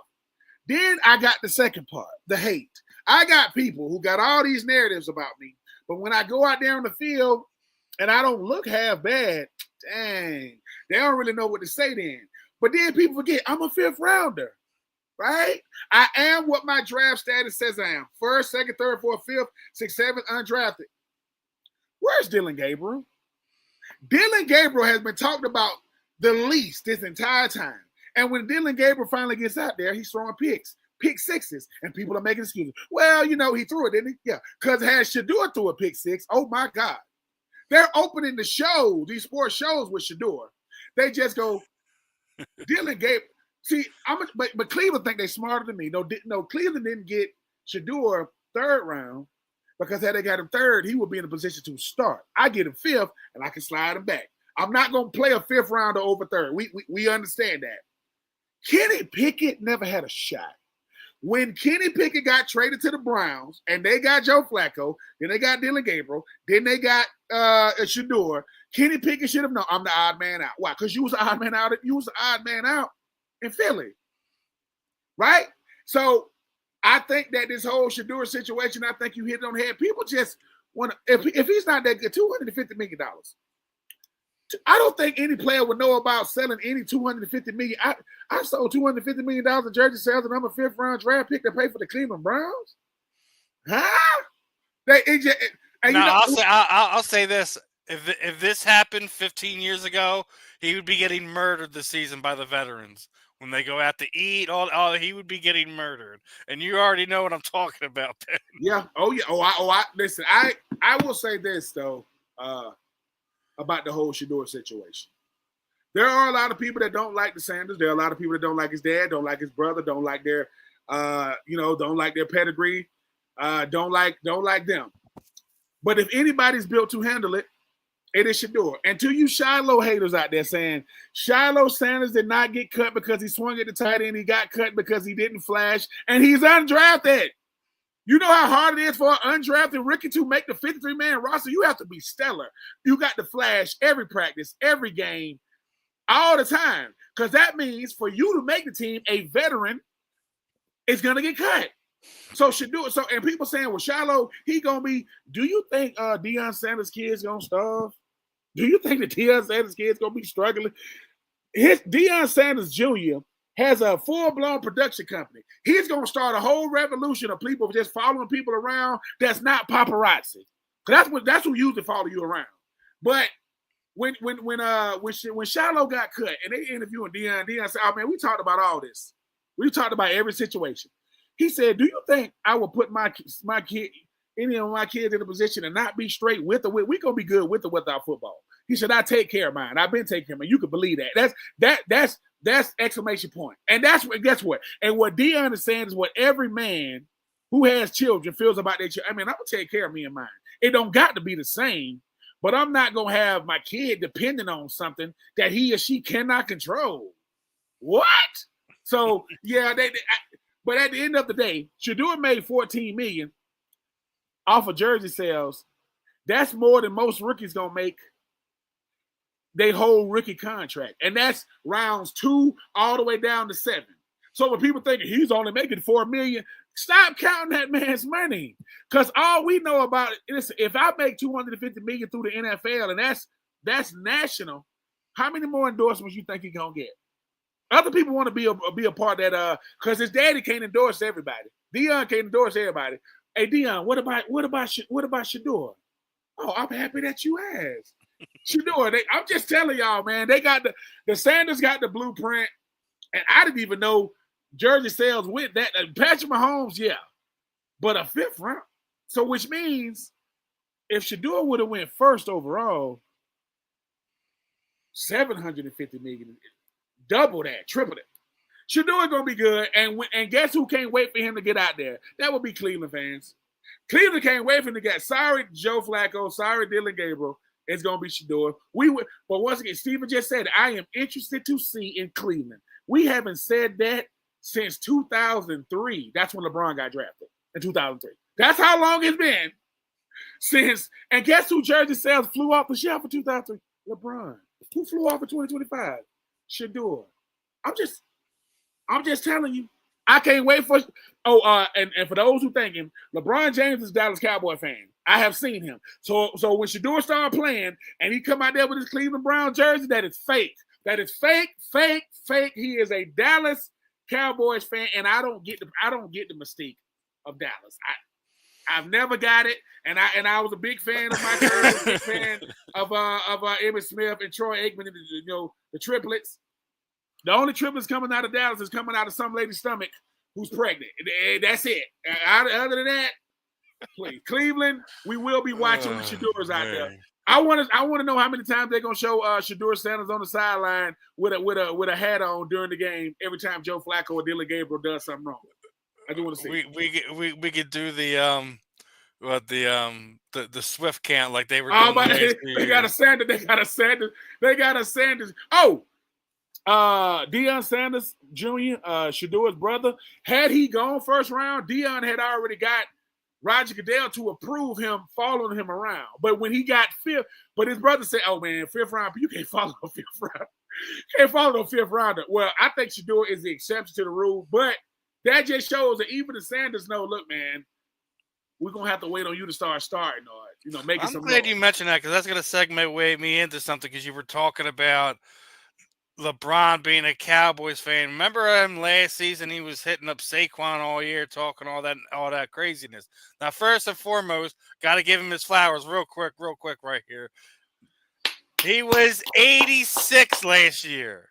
Then I got the second part, the hate. I got people who got all these narratives about me, but when I go out there on the field, and I don't look half bad, dang, they don't really know what to say then. But then people forget, I'm a fifth rounder, right? I am what my draft status says I am. First, second, third, fourth, fifth, sixth, seventh, undrafted. Where's Dillon Gabriel? Dillon Gabriel has been talked about the least this entire time. And when Dillon Gabriel finally gets out there, he's throwing pick sixes, and people are making excuses. Well, he threw it, didn't he? Yeah, because had Shedeur threw a pick six, oh my God. They're opening the show, these sports shows with Shedeur. They just go, Dillon Gabriel. See, but Cleveland think they're smarter than me. No, Cleveland didn't get Shedeur third round, because had they got him third, he would be in a position to start. I get him fifth, and I can slide him back. I'm not going to play a fifth rounder over third. We understand that. Kenny Pickett never had a shot. When Kenny Pickett got traded to the Browns, and they got Joe Flacco, then they got Dillon Gabriel, then they got Shedeur, Kenny Pickett should have known I'm the odd man out. Why? Because you was the odd man out. You was the odd man out in Philly, right? So I think that this whole Shedeur situation, I think you hit it on the head. People just want to, if he's not that good, $250 million. I don't think any player would know about selling any $250 million. I sold $250 million in jersey sales, and I'm a fifth round draft pick to pay for the Cleveland Browns. Huh? I'll say this: if this happened 15 years ago, he would be getting murdered this season by the veterans when they go out to eat. All he would be getting murdered, and you already know what I'm talking about, Ben. Yeah. Oh yeah. Listen. I will say this though. About the whole Shedeur situation. There are a lot of people that don't like the Sanders. There are a lot of people that don't like his dad, don't like his brother, don't like their, don't like their pedigree, don't like them. But if anybody's built to handle it, it is Shedeur. And to you Shiloh haters out there saying, Shiloh Sanders did not get cut because he swung at the tight end. He got cut because he didn't flash, and he's undrafted. You know how hard it is for an undrafted rookie to make the 53-man roster? You have to be stellar. You got to flash every practice, every game, all the time. Because that means for you to make the team, a veteran is going to get cut. So Shedeur, and people saying, well, Shiloh, he going to be, do you think Deion Sanders' kids going to starve? Do you think the Deion Sanders kids going to be struggling? Deion Sanders Jr. has a full-blown production company. He's going to start a whole revolution of people just following people around that's not paparazzi. That's who usually follow you around. But when Shiloh got cut and they interviewing Deion said, oh, man, we talked about all this. We talked about every situation. He said, do you think I will put any of my kids in a position to not be straight with or with? We're going to be good with or without football. He said, I take care of mine. I've been taking care of mine. You can believe that. That's exclamation point. And that's what, guess what? And what Deion is saying is what every man who has children feels about their children. I mean, I'm going to take care of me and mine. It don't got to be the same, but I'm not going to have my kid depending on something that he or she cannot control. What? So yeah, but at the end of the day, Shador made $14 million off of jersey sales. That's more than most rookies gonna make they whole rookie contract, and that's rounds 2 all the way down to 7. So when people think he's only making $4 million, stop counting that man's money. Because all we know about it is if I make $250 million through the NFL, and that's national, how many more endorsements you think he's gonna get? Other people want to be a part of that because his daddy can't endorse everybody. Dion can't endorse everybody. Hey Dion, what about Shador? Oh, I'm happy that you asked. Shador, I'm just telling y'all, man, they got the Sanders got the blueprint, and I didn't even know jersey sales with that. Patrick Mahomes, yeah, but a 5th round. So which means if Shador would have went first overall, 750 million, double that, triple it. Shador gonna be good, and guess who can't wait for him to get out there? That would be Cleveland fans. Cleveland can't wait for him to get. Sorry, Joe Flacco. Sorry, Dylan Gabriel. It's gonna be Shador. But once again, Steven just said it. I am interested to see in Cleveland. We haven't said that since 2003. That's when LeBron got drafted in 2003. That's how long it's been since. And guess who jersey sales flew off the shelf in 2003? LeBron. Who flew off in 2025? Shador. I'm just telling you. I can't wait for. And for those who thinking, LeBron James is a Dallas Cowboy fan. I have seen him. So when Shador started playing and he come out there with his Cleveland Brown jersey, that is fake. That is fake, fake, fake. He is a Dallas Cowboys fan, and I don't get the mystique of Dallas. I've never got it, and I was a big fan of Mike Irvin, a big fan of Emmitt Smith and Troy Aikman, the triplets. The only triplets coming out of Dallas is coming out of some lady's stomach who's pregnant. That's it. Other than that, please, Cleveland, we will be watching when Shador's out there. I want to know how many times they're gonna show Shador Sanders on the sideline with a hat on during the game every time Joe Flacco or Dylan Gabriel does something wrong. I do want to see. We could do the Swift count like they were doing. They got a Sanders. They got a Sanders. Oh. Deion Sanders Jr., Shador's brother, had he gone first round, Deion had already got Roger Goodell to approve him following him around. But when he got 5th, but his brother said, "Oh man, 5th round, you can't follow a 5th round. Can't follow a 5th rounder." Well, I think Shador is the exception to the rule, but that just shows that even the Sanders know, look, man, we're gonna have to wait on you to start starting or making some. I'm glad you mentioned that because that's gonna segue me into something because you were talking about LeBron being a Cowboys fan. Remember him last season? He was hitting up Saquon all year, talking all that craziness. Now, first and foremost, got to give him his flowers real quick, right here. He was 86 last year.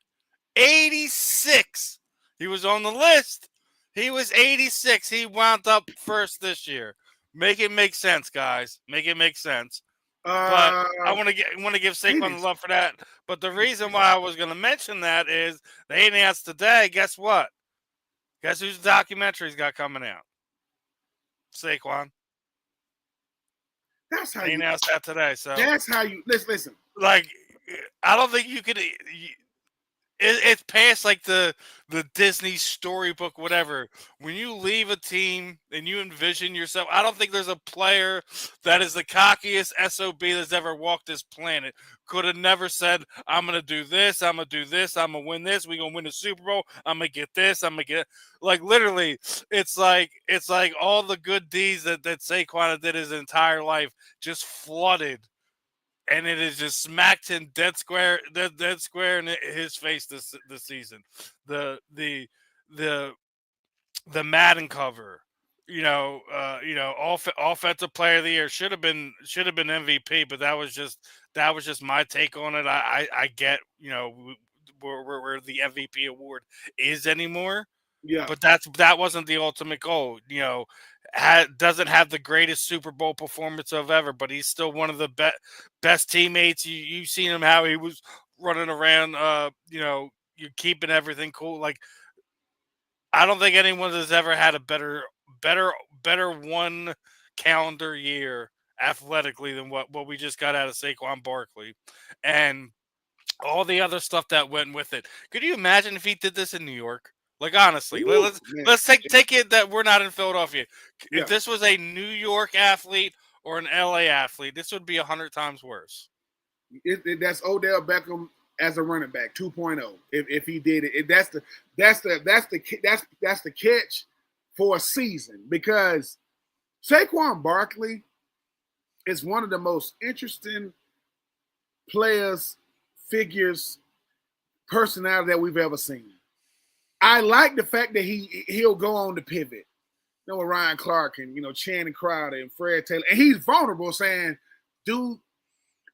86. He was on the list. He was 86. He wound up first this year. Make it make sense, guys. Make it make sense. But I want to give Saquon the love for that. But the reason why I was going to mention that is they announced today. Guess what? Guess whose documentary's got coming out? Saquon. That's how they announced that today. So that's how you listen. Like, I don't think you could. It's past like the Disney storybook, whatever. When you leave a team and you envision yourself, I don't think there's a player that is the cockiest SOB that's ever walked this planet. Could have never said, "I'm gonna do this. I'm gonna do this. I'm gonna win this. We're gonna win the Super Bowl. I'm gonna get this. I'm gonna get." Like literally, it's like all the good deeds that Saquon did his entire life just flooded. And it is just smacked him dead square in his face this season. The Madden cover, offensive player of the year should have been MVP, but that was just my take on it. I get where the MVP award is anymore. Yeah, but that wasn't the ultimate goal. Doesn't have the greatest Super Bowl performance of ever, but he's still one of the best teammates. You've seen him how he was running around. You're keeping everything cool. Like I don't think anyone has ever had a better one calendar year athletically than what we just got out of Saquon Barkley, and all the other stuff that went with it. Could you imagine if he did this in New York? Like honestly, Ooh, let's take it that we're not in Philadelphia. yeah. If this was a New York athlete or an LA athlete, this would be 100 times worse. That's Odell Beckham as a running back 2.0. If he did it, that's the catch for a season, because Saquon Barkley is one of the most interesting players, figures, personality that we've ever seen. I like the fact that he'll go on to pivot. You know, with Ryan Clark and Channing Crowder and Fred Taylor, and he's vulnerable, saying, "Dude,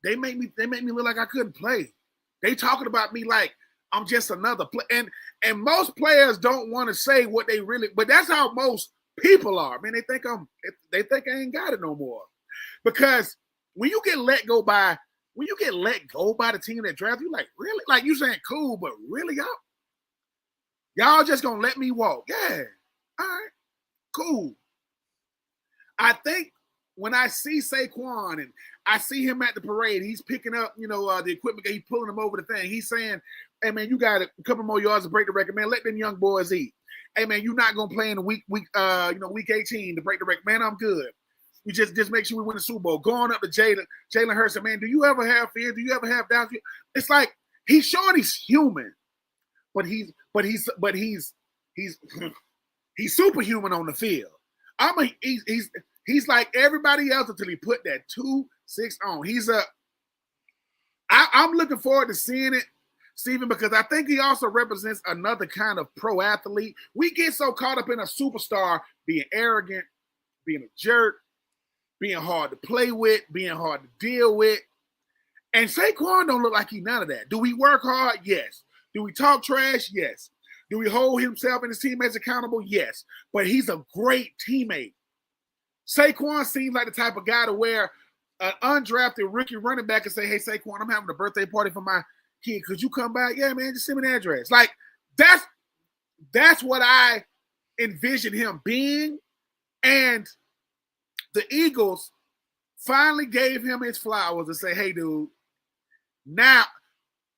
they make me look like I couldn't play. They talking about me like I'm just another player." And most players don't want to say what they really, but that's how most people are. Man, they think I ain't got it no more. Because when you get let go by the team that drafted you, like, really? Like, you saying cool, but really, y'all just gonna let me walk? Yeah. All right. Cool. I think when I see Saquon and I see him at the parade, he's picking up, the equipment, he's pulling them over the thing. He's saying, "Hey man, you got a couple more yards to break the record, man. Let them young boys eat. Hey man, you're not gonna play in the week 18 to break the record. Man, I'm good. We just make sure we win the Super Bowl." Going up to Jalen Hurts, man, do you ever have fear? Do you ever have doubts? It's like he's showing he's human, but he's he's superhuman on the field. He's like everybody else until he put that 2-6 on. I'm looking forward to seeing it, Stephen, because I think he also represents another kind of pro athlete. We get so caught up in a superstar being arrogant, being a jerk, being hard to play with, being hard to deal with. And Saquon don't look like he's none of that. Do we work hard? Yes. Do we talk trash? Yes. Do we hold himself and his teammates accountable? Yes. But he's a great teammate. Saquon seems like the type of guy to wear an undrafted rookie running back and say, "Hey, Saquon, I'm having a birthday party for my kid. Could you come by?" "Yeah, man, just send me the address." Like, that's what I envision him being. And the Eagles finally gave him his flowers and say, "Hey, dude, now,"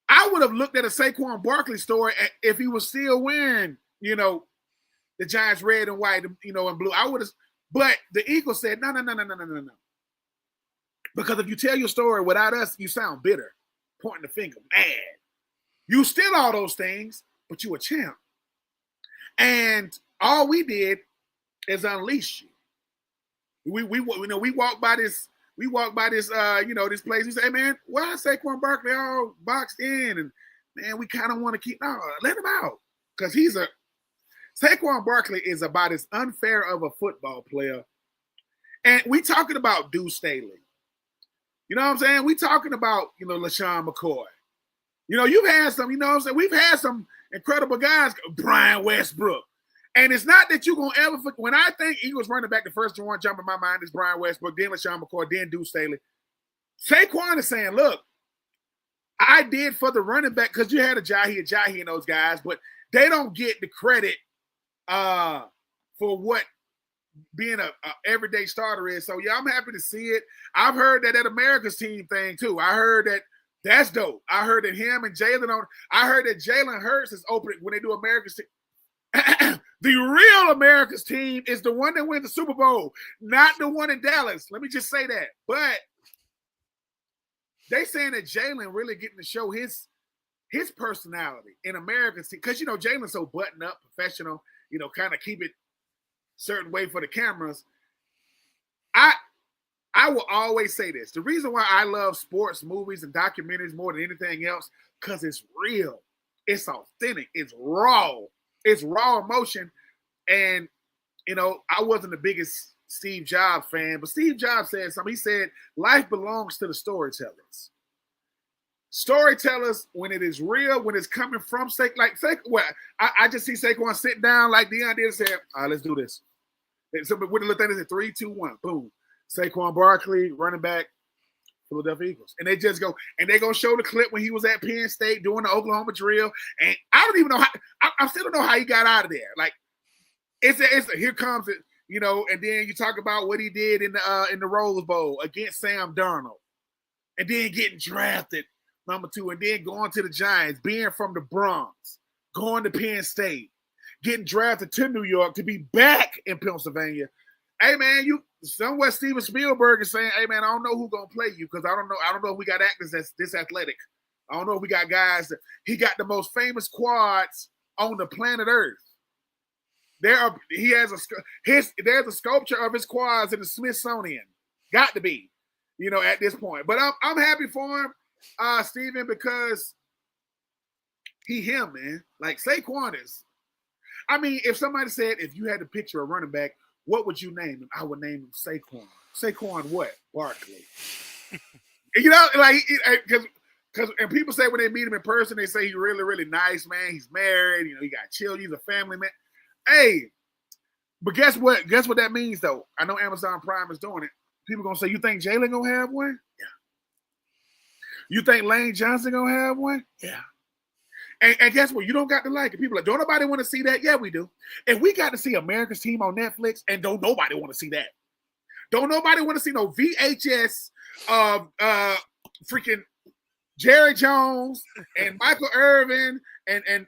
I would have looked at a Saquon Barkley story if he was still wearing, the Giants red and white, and blue. I would have, but the Eagles said, no. Because if you tell your story without us, you sound bitter, pointing the finger, mad. You still all those things, but you a champ. And all we did is unleash you. We walked by this. We walked by this, this place. We say, "Hey, man, why is Saquon Barkley all boxed in? And man, we kind of want to keep, no, let him out." Because Saquon Barkley is about as unfair of a football player. And we talking about Deuce Staley. You know what I'm saying? We talking about, LaShawn McCoy. You've had some, we've had some incredible guys, Brian Westbrook. And it's not that you're going to ever, when I think Eagles running back, the first one jump in my mind is Brian Westbrook, then LaShawn McCoy, then Deuce Staley. Saquon is saying, look, I did for the running back, because you had a Jahi and those guys, but they don't get the credit for what being a everyday starter is. So, yeah, I'm happy to see it. I've heard that America's team thing, too. I heard that's dope. I heard that him and Jalen I heard that Jalen Hurts is opening when they do America's team. The real America's team is the one that wins the Super Bowl, not the one in Dallas. Let me just say that. But they saying that Jalen really getting to show his personality in America's team. Because, Jalen's so buttoned up, professional, kind of keep it certain way for the cameras. I will always say this. The reason why I love sports, movies, and documentaries more than anything else, because it's real. It's authentic. It's raw. It's raw emotion. And, I wasn't the biggest Steve Jobs fan, but Steve Jobs said something. He said, life belongs to the storytellers. Storytellers, when it is real, when it's coming from I just see Saquon sitting down like Deion did and said, all right, let's do this. And so with the little thing, they said 3, 2, 1, boom. Saquon Barkley, running back, Philadelphia Eagles. And they just go, and they're going to show the clip when he was at Penn State doing the Oklahoma drill. And I don't even know how, I still don't know how he got out of there. Like, here comes it, and then you talk about what he did in the Rose Bowl against Sam Darnold. And then getting drafted number 2, and then going to the Giants, being from the Bronx, going to Penn State, getting drafted to New York to be back in Pennsylvania. Hey man, somewhere Steven Spielberg is saying, hey man, I don't know who's gonna play you because I don't know if we got actors that's this athletic. I don't know if we got guys he got the most famous quads on the planet Earth. There's a sculpture of his quads in the Smithsonian. Got to be, at this point. But I'm happy for him, Steven, because him, man. Like Saquon is. I mean, if somebody said if you had to picture a running back, what would you name him? I would name him Saquon. Saquon what? Barkley. Because people say when they meet him in person, they say he's really, really nice, man. He's married, he got children, he's a family man. Hey, but guess what? Guess what that means, though? I know Amazon Prime is doing it. People gonna say, you think Jalen gonna have one? Yeah. You think Lane Johnson gonna have one? Yeah. And guess what? You don't got to like it. People are like, don't nobody want to see that? Yeah, we do. And we got to see America's Team on Netflix, and don't nobody want to see that. Don't nobody want to see no VHS of freaking Jerry Jones and Michael Irvin and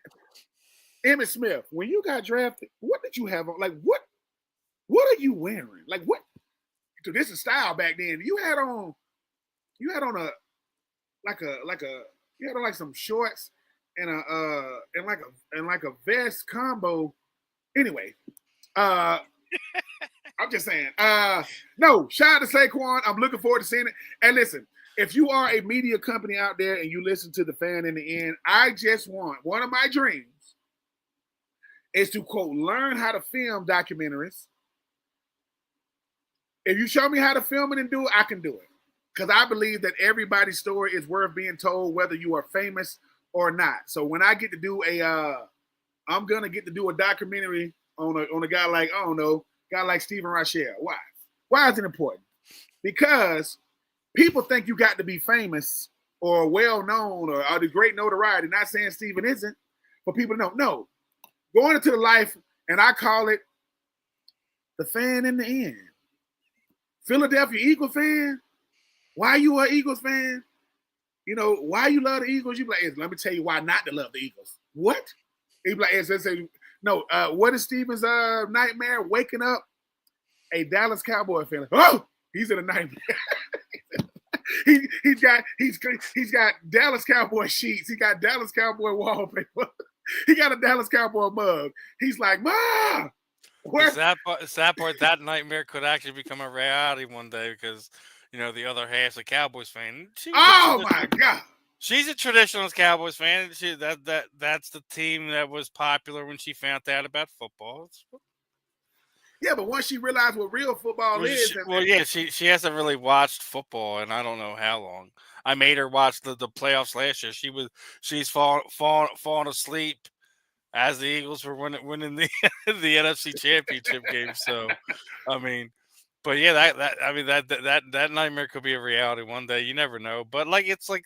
Emmitt Smith. When you got drafted, what did you have on? Like, what are you wearing? Like, what? So this is style back then. You had on some shorts and a vest combo. Anyway, I'm just saying. No, shout out to Saquon. I'm looking forward to seeing it. And listen, if you are a media company out there and you listen to the Fan in the End, I just want one of my dreams is to quote learn how to film documentaries. If you show me how to film it and do it, I can do it. Because I believe that everybody's story is worth being told, whether you are famous or not. So when I get to do I'm gonna get to do a documentary on a guy like, I don't know, guy like Stephen Rychel. Why? Why is it important? Because people think you got to be famous or well known or the great notoriety. Not saying Stephen isn't, but people know. No, going into the life, and I call it the Fan in the End. Philadelphia Eagles fan. Why you an Eagles fan? Why you love the Eagles? You be like, let me tell you why not to love the Eagles. What? He be like, no. What is Steven's nightmare? Waking up a Dallas Cowboy fan. Oh, he's in a nightmare. He's got Dallas Cowboy sheets. He got Dallas Cowboy wallpaper. He got a Dallas Cowboy mug. He's like, Ma. Sad part, that nightmare could actually become a reality one day because the other half's a Cowboys fan. Oh my God! She's a traditionalist Cowboys fan. That's the team that was popular when she found out about football. Yeah, but once she realized what real football is, she hasn't really watched football, and I don't know how long. I made her watch the playoffs last year. She's fallen asleep as the Eagles were winning the the NFC Championship game. So, I mean, but yeah, that nightmare could be a reality one day. You never know. But it's like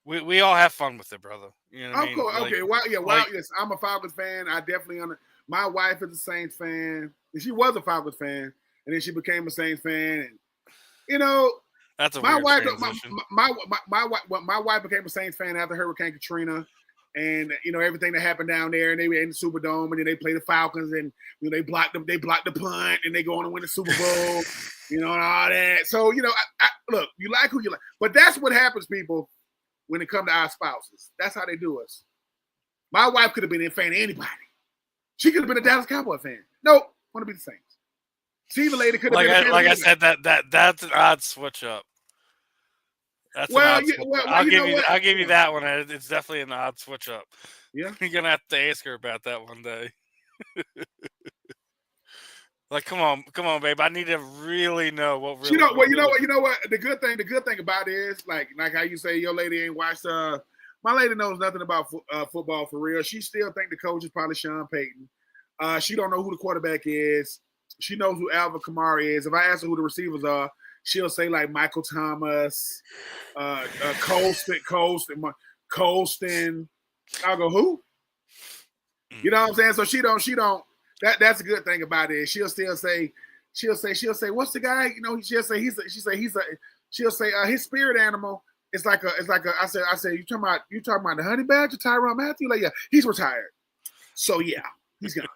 we all have fun with it, brother. You know what I mean? Course. Okay. Well, yes, I'm a Falcons fan. I definitely my wife is a Saints fan. And she was a Falcons fan, and then she became a Saints fan. And that's a my weird wife. transition. My wife became a Saints fan after Hurricane Katrina. And everything that happened down there, and they were in the Superdome, and then they play the Falcons, and they blocked the punt, and they go on to win the Super Bowl, and all that. So look, you like who you like, but that's what happens, people, when it comes to our spouses. That's how they do us. My wife could have been a fan of anybody. She could have been a Dallas Cowboy fan. Nope, want to be the Saints. Steven Lady could have been. Like I said, that's an odd switch up. That's I'll give you that one. It's definitely an odd switch up. Yeah, you're gonna have to ask her about that one day. Like, come on, babe. I need to really know what. Really, you know what? The good thing about it is like how you say your lady ain't watched. My lady knows nothing about football for real. She still think the coach is probably Sean Payton. She don't know who the quarterback is. She knows who Alvin Kamara is. If I ask her who the receivers are, she'll say like Michael Thomas, Colston. I'll go, who? You know what I'm saying? So she don't. That's a good thing about it. She'll say, what's the guy? She'll say his spirit animal it's like a. I said, you talking about the Honey Badger, Tyrann Mathieu? Like, yeah, he's retired. So yeah, he's gone.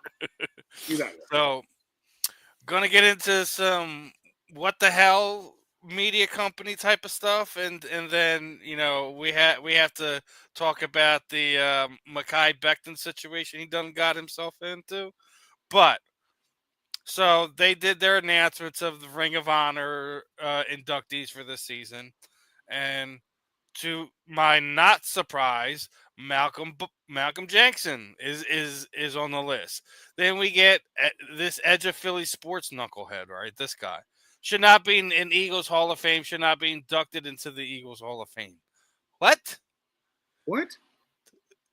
He's out there. So, gonna get into some what the hell media company type of stuff, and then we have to talk about the Mekhi Becton situation he done got himself into. But so they did their announcements of the Ring of Honor inductees for this season, and to my not surprise, Malcolm Jackson is on the list. Then we get this Edge of Philly sports knucklehead, right? This guy should not be in Eagles Hall of Fame. Should not be inducted into the Eagles Hall of Fame. What? What?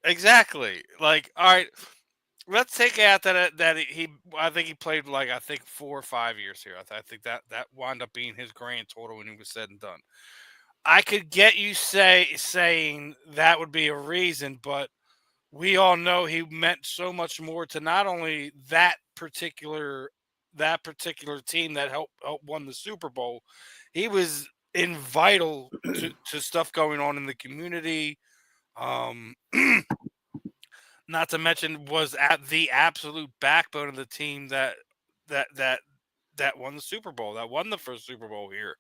Exactly. Like, all right. Let's take out that he. I think he played like 4 or 5 years here. I think that wound up being his grand total when he was said and done. I could get you saying that would be a reason, but we all know he meant so much more to not only that particular team that helped won the Super Bowl. He was vital to stuff going on in the community. Not to mention was at the absolute backbone of the team that won the Super Bowl, that won the first Super Bowl here.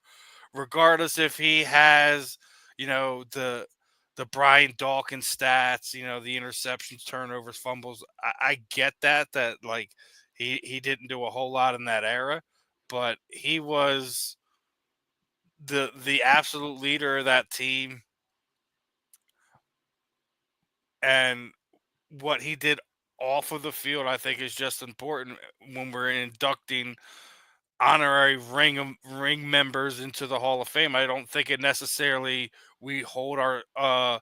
Regardless if he has, the Brian Dawkins stats, the interceptions, turnovers, fumbles. I get that like he didn't do a whole lot in that era, but he was the absolute leader of that team, and what he did off of the field, I think, is just important when we're inducting honorary ring members into the Hall of Fame. I don't think it necessarily we hold our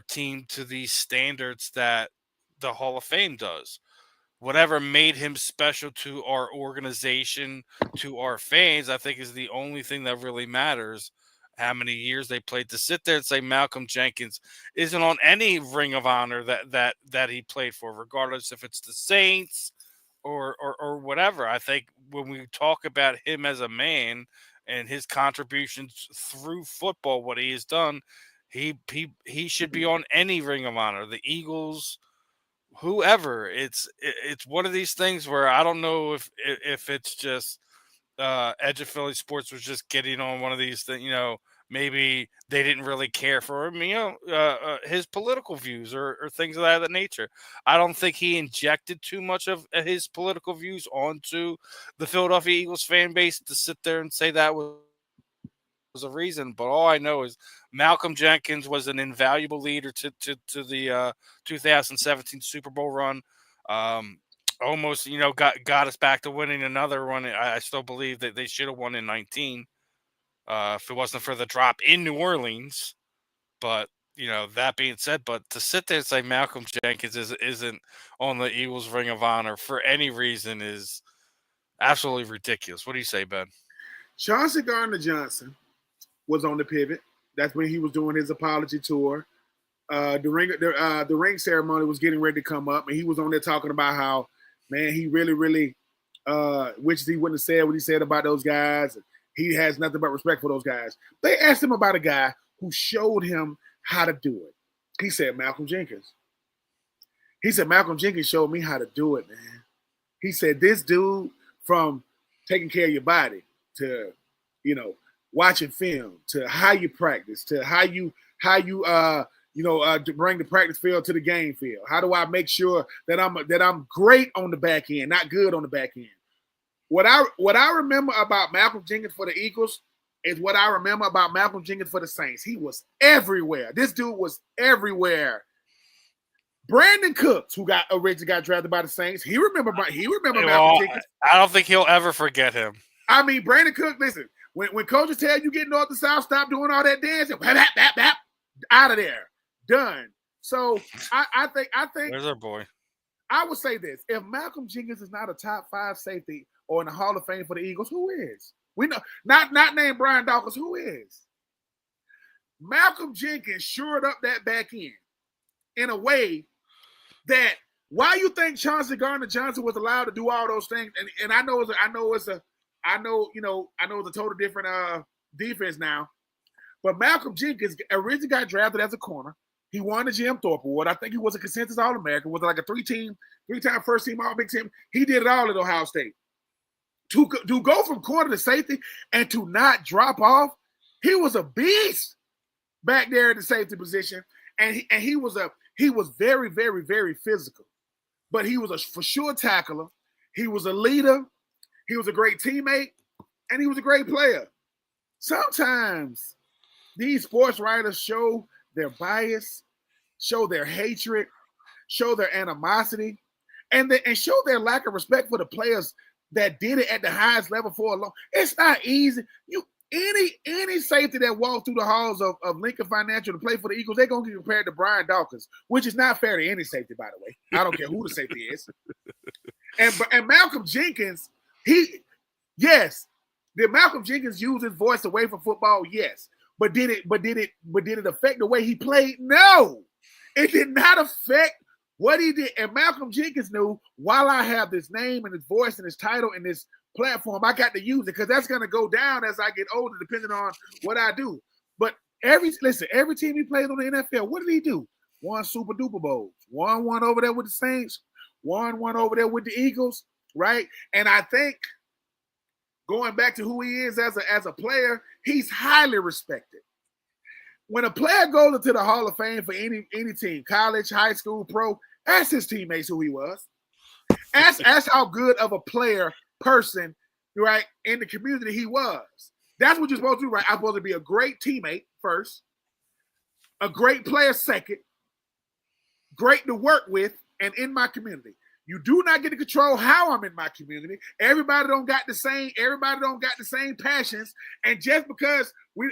team to these standards that the Hall of Fame does. Whatever made him special to our organization, to our fans, I think is the only thing that really matters. How many years they played. To sit there and say Malcolm Jenkins isn't on any Ring of Honor that he played for, regardless if it's the Saints or whatever. I think when we talk about him as a man and his contributions through football, what he has done, he should be on any Ring of Honor. The Eagles, whoever. It's one of these things where I don't know if it's just Edge of Philly Sports was just getting on one of these things, maybe they didn't really care for him, his political views or things of that nature. I don't think he injected too much of his political views onto the Philadelphia Eagles fan base to sit there and say that was a reason. But all I know is Malcolm Jenkins was an invaluable leader to the 2017 Super Bowl run. Almost, got us back to winning another one. I still believe that they should have won in 19 if it wasn't for the drop in New Orleans. But, that being said, but to sit there and say Malcolm Jenkins isn't on the Eagles Ring of Honor for any reason is absolutely ridiculous. What do you say, Ben? Chauncey Gardner-Johnson was on the pivot. That's when he was doing his apology tour. The ring ceremony was getting ready to come up, and he was on there talking about how, man, he really, really wishes he wouldn't have said what he said about those guys. He has nothing but respect for those guys. They asked him about a guy who showed him how to do it. He said, Malcolm Jenkins. He said, Malcolm Jenkins showed me how to do it, man. He said, this dude, from taking care of your body to, watching film, to how you practice, to how you to bring the practice field to the game field. How do I make sure that I'm great on the back end, not good on the back end? What I remember about Malcolm Jenkins for the Eagles is what I remember about Malcolm Jenkins for the Saints. He was everywhere. This dude was everywhere. Brandon Cooks, who originally got drafted by the Saints, he remember Malcolm Jenkins. I don't think he'll ever forget him. I mean, Brandon Cooks, listen, when coaches tell you get north to south, stop doing all that dancing, out of there. Done. So I think There's our boy. I would say this: if Malcolm Jenkins is not a top 5 safety or in the Hall of Fame for the Eagles, who is? We know not named Brian Dawkins. Who is? Malcolm Jenkins shored up that back end in a way that why you think Chauncey Gardner-Johnson was allowed to do all those things, and I know it's a total different defense now, But Malcolm Jenkins originally got drafted as a corner. He won the Jim Thorpe Award. I think he was a consensus All American. Was like a three-time first team All Big Ten. He did it all at Ohio State. To go from corner to safety and to not drop off, he was a beast back there in the safety position, and he was very, very, very physical. But he was a for sure tackler. He was a leader. He was a great teammate, and he was a great player. Sometimes these sports writers show their bias, show their hatred, show their animosity, and show their lack of respect for the players that did it at the highest level for a long. It's not easy. Any safety that walks through the halls of Lincoln Financial to play for the Eagles, they're gonna get compared to Brian Dawkins, which is not fair to any safety, by the way. I don't care who the safety is. And Malcolm Jenkins, yes, did Malcolm Jenkins use his voice away from football? Yes. But did it affect the way he played? No. It did not affect what he did. And Malcolm Jenkins knew, while I have this name and his voice and his title and this platform, I got to use it because that's going to go down as I get older, depending on what I do. But every team he played on the NFL, what did he do? Won Super Duper Bowls. Won one over there with the Saints. Won one over there with the Eagles, right? And I think going back to who he is as a player, he's highly respected. When a player goes into the Hall of Fame for any team, college, high school, pro, ask his teammates who he was. Ask how good of a player, person, right, in the community he was. That's what you're supposed to do, right? I'm supposed to be a great teammate first, a great player second, great to work with, and in my community. You do not get to control how I'm in my community. Everybody don't got the same passions. And just because we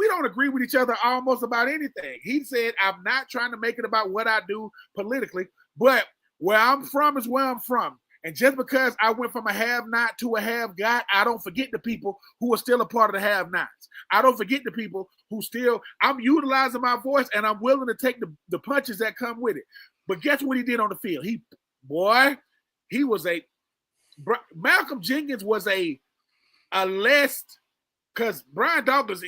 don't agree with each other almost about anything. He said, I'm not trying to make it about what I do politically, but where I'm from is where I'm from. And just because I went from a have-not to a have-got, I don't forget the people who are still a part of the have-nots. I don't forget the people who I'm utilizing my voice and I'm willing to take the punches that come with it. But guess what he did on the field? Malcolm Jenkins was a less, because Brian Dawkins,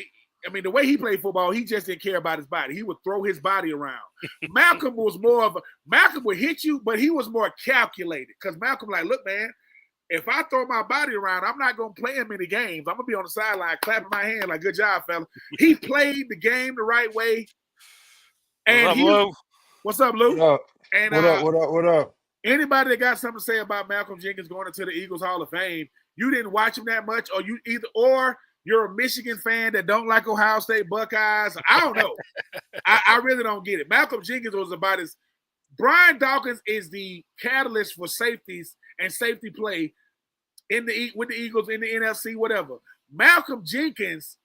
the way he played football, he just didn't care about his body. He would throw his body around. Malcolm would hit you, but he was more calculated. Because Malcolm, like, look, man, if I throw my body around, I'm not going to play in many games. I'm going to be on the sideline clapping my hand like, good job, fella. He played the game the right way. And what's up, Lou? What up? And, What up? anybody that got something to say about Malcolm Jenkins going into the Eagles Hall of Fame, you didn't watch him that much, or you're a Michigan fan that don't like Ohio State Buckeyes. I don't know. I really don't get it. Malcolm Jenkins was about as Brian Dawkins is the catalyst for safeties and safety play with the Eagles in the NFC, whatever. Malcolm Jenkins,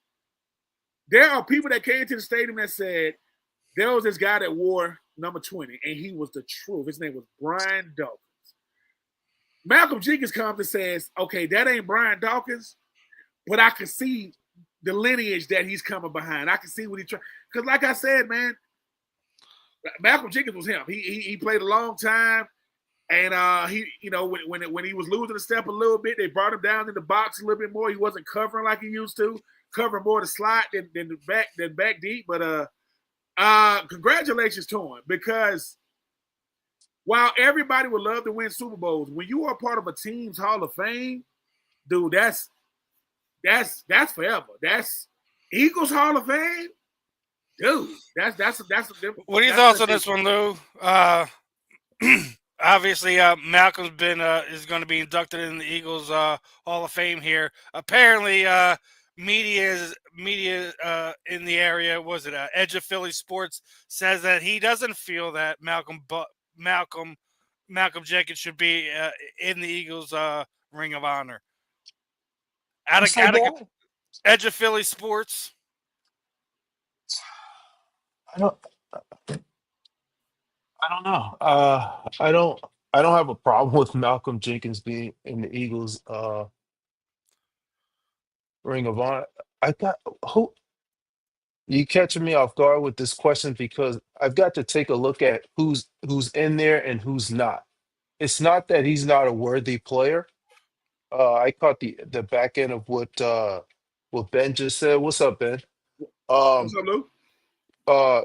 there are people that came to the stadium that said there was this guy that wore number 20, and he was the truth. His name was Brian Dawkins. Malcolm Jenkins comes and says, okay, that ain't Brian Dawkins, but I can see the lineage that he's coming behind. I can see what he tried. Because like I said, man, Malcolm Jenkins was him. He played a long time, and when he was losing a step a little bit, they brought him down in the box a little bit more. He wasn't covering like he used to, covering more the slot than back deep. But congratulations to him, because while everybody would love to win Super Bowls, when you are part of a team's Hall of Fame, dude, that's forever. That's Eagles Hall of Fame, dude. That's what are your thoughts on this one, Lou? Obviously, Malcolm's is going to be inducted in the Eagles Hall of Fame here. Apparently, media in the area, Edge of Philly Sports, says that he doesn't feel that Malcolm Jenkins should be in the Eagles Ring of Honor. Edge of Philly Sports. I don't know. I don't have a problem with Malcolm Jenkins being in the Eagles Ring of Honor. I got who You catching me off guard with this question because I've got to take a look at who's in there and who's not. It's not that he's not a worthy player. I caught the back end of what Ben just said. What's up, Ben? Um, What's up, Lou? uh,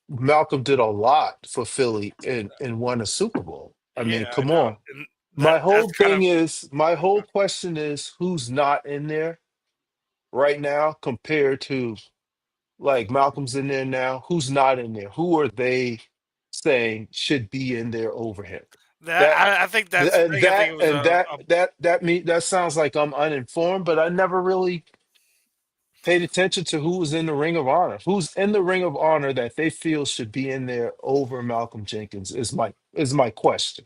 Malcolm did a lot for Philly and won a Super Bowl. I Yeah, mean, I come know. on. And My that's whole kind thing of is, my whole question is, who's not in there right now compared to like Malcolm's in there now? Who's not in there? Who are they saying should be in there over him? that. That I think that's the and thing. I think that it was and that sounds like I'm uninformed, but I never really paid attention to who was in the Ring of Honor. Who's in the Ring of Honor that they feel should be in there over Malcolm Jenkins is my question.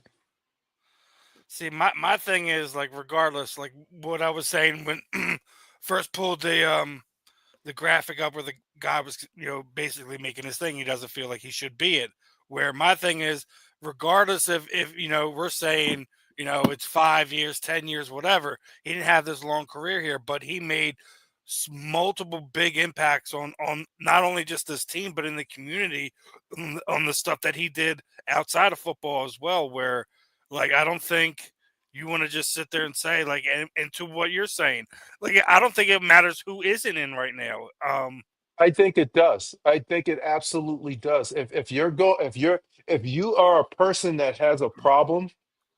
see my thing is like regardless, like what I was saying when first pulled the graphic up where the guy was, basically making his thing. He doesn't feel like he should be it. Where my thing is, regardless if we're saying it's 5 years, 10 years, whatever. He didn't have this long career here, but he made multiple big impacts on not only just this team but in the community on the stuff that he did outside of football as well. Where like I don't think you want to just sit there and say like and to what you're saying like I don't think it matters who isn't in right now. I think it does. I think it absolutely does. If you are a person that has a problem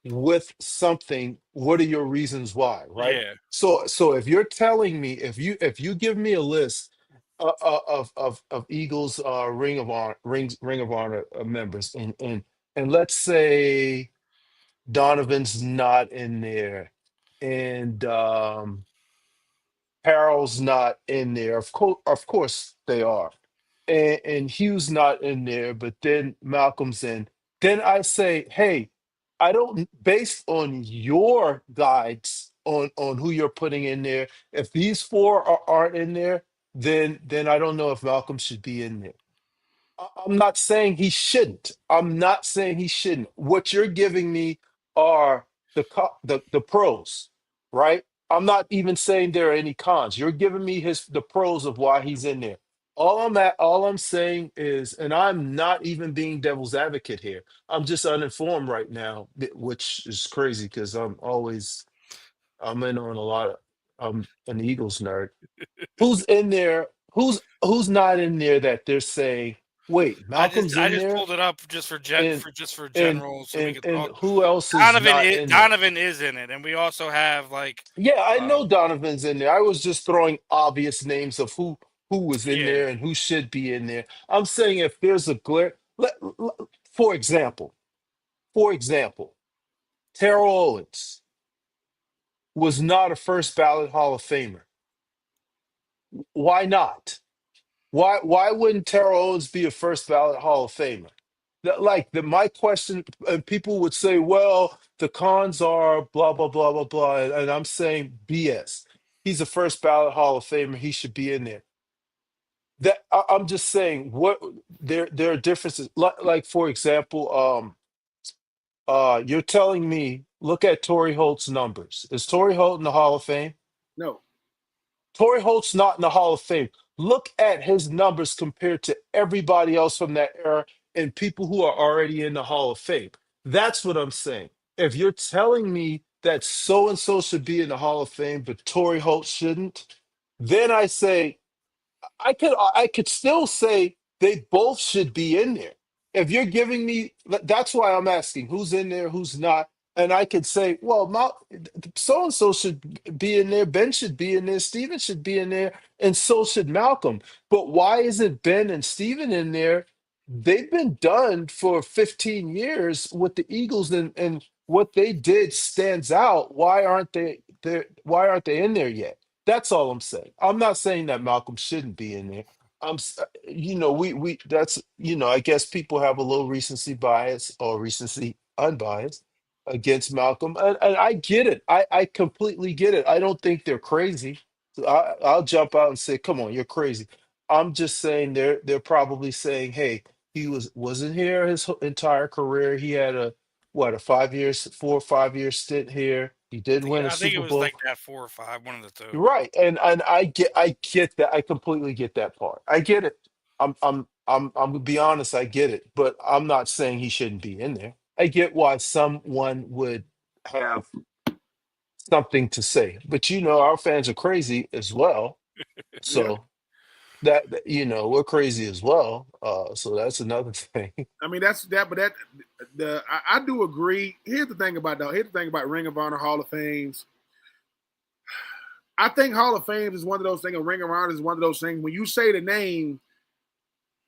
with something, what are your reasons why, right? Yeah, So if you're telling me if you give me a list of Eagles Ring of Honor members and let's say Donovan's not in there and Harold's not in there. Of course they are. And Hugh's not in there, but then Malcolm's in. Then I say, hey, I don't based on your guides on who you're putting in there. If these four aren't in there, then I don't know if Malcolm should be in there. I'm not saying he shouldn't. I'm not saying he shouldn't. What you're giving me are the pros, right? I'm not even saying there are any cons. You're giving me the pros of why he's in there. All I'm saying is, and I'm not even being devil's advocate here. I'm just uninformed right now, which is crazy because I'm in on a lot of I'm an Eagles nerd. Who's in there? Who's not in there that they're saying, wait, Malcolm's I in just there, pulled it up just and for and general so we and could and talk. who else is not in there? Donovan is in it, and we also have like Yeah, I uh know Donovan's in there. I was just throwing obvious names of who was in yeah, there and who should be in there. I'm saying if there's a for example, for example, Terrell Owens was not a first ballot Hall of Famer. Why not? Why wouldn't Terrell Owens be a first ballot Hall of Famer? My question, and people would say, well, the cons are blah blah blah blah blah, and I'm saying BS. He's a first ballot Hall of Famer. He should be in there. I'm just saying what there are differences. Like for example, you're telling me look at Torrey Holt's numbers. Is Torrey Holt in the Hall of Fame? No. Torrey Holt's not in the Hall of Fame. Look at his numbers compared to everybody else from that era and people who are already in the Hall of Fame. That's what I'm saying. If you're telling me that so and so should be in the Hall of Fame, but Torrey Holt shouldn't, then I say I could still say they both should be in there. If you're giving me, that's why I'm asking who's in there, who's not, and I could say, well, so and so should be in there, Ben should be in there, Steven should be in there, and so should Malcolm. But why isn't Ben and Steven in there? They've been done for 15 years with the Eagles, and what they did stands out. Why aren't they there? Why aren't they in there yet? That's all I'm saying. I'm not saying that Malcolm shouldn't be in there. We that's I guess people have a little recency bias or recency unbiased against Malcolm, and I get it. I completely get it. I don't think they're crazy. So I'll jump out and say, "Come on, you're crazy." I'm just saying they're probably saying, "Hey, he wasn't here his entire career. He had a 5 years, 4 or 5 year stint here. He did win a I think it Super was Bowl." like that 4 or 5, one of the two. Right, and I get that. I completely get that part. I get it. I'm gonna be honest. I get it, but I'm not saying he shouldn't be in there. I get why someone would have something to say, but our fans are crazy as well. Yeah. So we're crazy as well. So that's another thing. I mean, that's that, but I do agree. Here's the thing about Ring of Honor Hall of Fames. I think Hall of Fame is one of those things. A Ring of Honor is one of those things. When you say the name,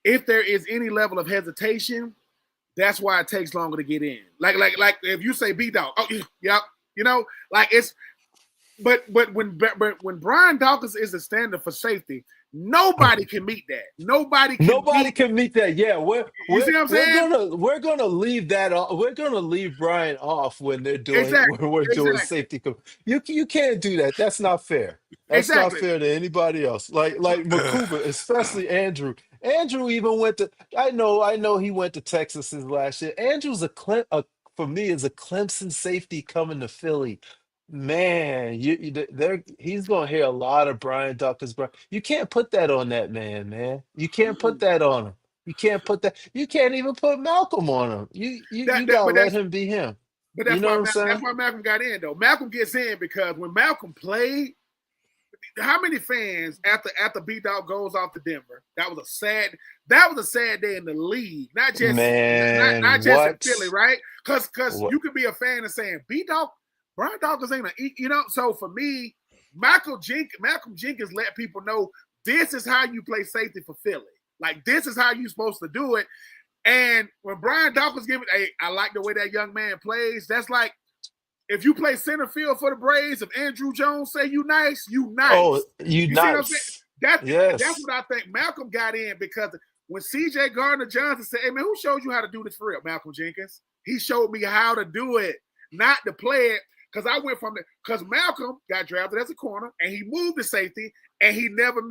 if there is any level of hesitation, that's why it takes longer to get in. Like if you say B Dog, oh yep, like it's. But when Brian Dawkins is the standard for safety, nobody can meet that. Nobody can Nobody beat. can meet that. Yeah, we're You see we're what I'm we're saying? gonna we're gonna leave that off. We're gonna leave Brian off when they're doing Exactly. when we're doing Exactly. safety. You can't do that. That's not fair. That's not Exactly. fair to anybody else. Like Makuba, especially Andrew. Andrew even went to. I know he went to Texas his last year. Andrew's for me is a Clemson safety coming to Philly. Man, he's gonna hear a lot of Brian Dawkins, bro. You can't put that on that man. You can't put that on him. You can't put that. You can't even put Malcolm on him. You That gotta but let that's him be him. but You that's know why what I'm that's saying? why Malcolm got in though. Malcolm gets in because when Malcolm played, how many fans after B Dog goes off to Denver? That was a sad day in the league. Not just Man, not just in what? Philly, right? Because What? you could be a fan and saying B Dog, Brian Dawkins ain't So for me, Malcolm Jenkins let people know this is how you play safety for Philly. Like this is how you're supposed to do it. And when Brian Dawkins giving, hey, I like the way that young man plays. That's like if you play center field for the Braves, if Andrew Jones say you nice, you Oh, nice. you You see what I'm saying? nice. That's Yes. what I think Malcolm got in because when C.J. Gardner Johnson said, "Hey man, who showed you how to do this for real?" Malcolm Jenkins. He showed me how to do it, not to play it. Because I went from because Malcolm got drafted as a corner and he moved to safety and he never.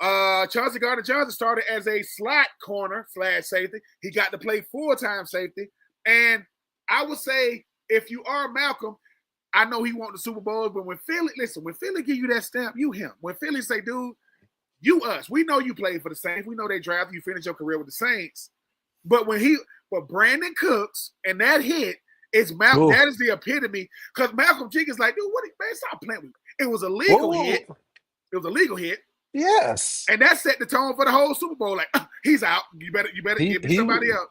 Chauncey Gardner Johnson started as a slot corner / safety. He got to play full time safety, and I would say if you are Malcolm, I know he won the Super Bowls, but when Philly give you that stamp, you him. When Philly say, dude, you us. We know you played for the Saints. We know they drafted you, finished your career with the Saints. But but Brandon Cooks and that hit is Ooh. that is the epitome. Because Malcolm Jenkins like, dude, man, stop playing with me. It was a Whoa, legal whoa, hit. whoa. It was a legal hit. Yes. And that set the tone for the whole Super Bowl. Like, he's out. You better He give me he somebody else.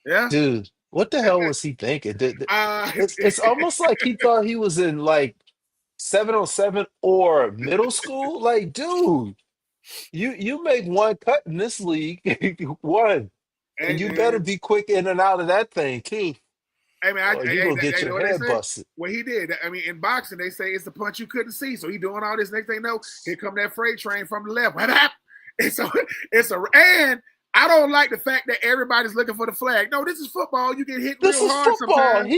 Yeah. Dude, what the hell was he thinking? Uh, It's almost like he thought he was in like 707 or middle school. Like, dude, you make one cut in this league, one, and hey you better man, be quick in and out of that thing too, Hey man, or you gonna get you your know what they head say? busted. What he did. I mean, in boxing, they say it's the punch you couldn't see. So he doing all this. Next thing you know, here come that freight train from the left. It's a, and I don't like the fact that everybody's looking for the flag. No, this is football. You get hit This real is hard football. sometimes,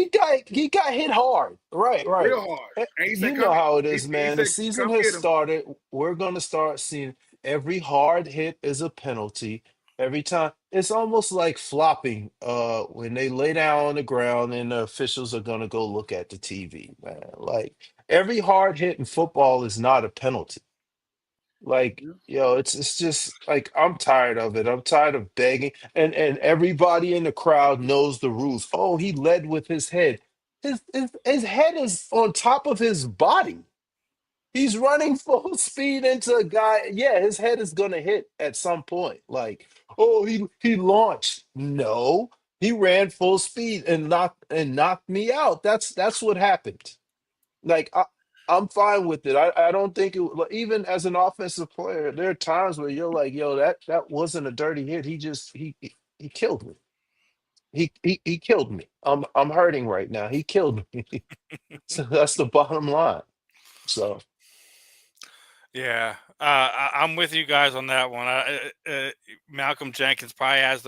He got hit hard. Right, right. real hard. And he said, You "Come." know how it He, is, he man. The said, season "Come has get him." started. We're gonna start seeing every hard hit is a penalty. Every time it's almost like flopping when they lay down on the ground and the officials are gonna go look at the TV, man. Like every hard hit in football is not a penalty. Like, it's just like I'm tired of it. I'm tired of begging, and everybody in the crowd knows the rules. Oh, he led with his head. His head is on top of his body. He's running full speed into a guy. Yeah, his head is gonna hit at some point. Like, oh, he launched. No, he ran full speed and knocked me out. That's what happened. Like I'm fine with it. I don't think like, even as an offensive player, there are times where you're like, yo, that wasn't a dirty hit. He killed me. He killed me. I'm hurting right now. He killed me. So that's the bottom line. So Yeah, I'm with you guys on that one. Malcolm Jenkins probably has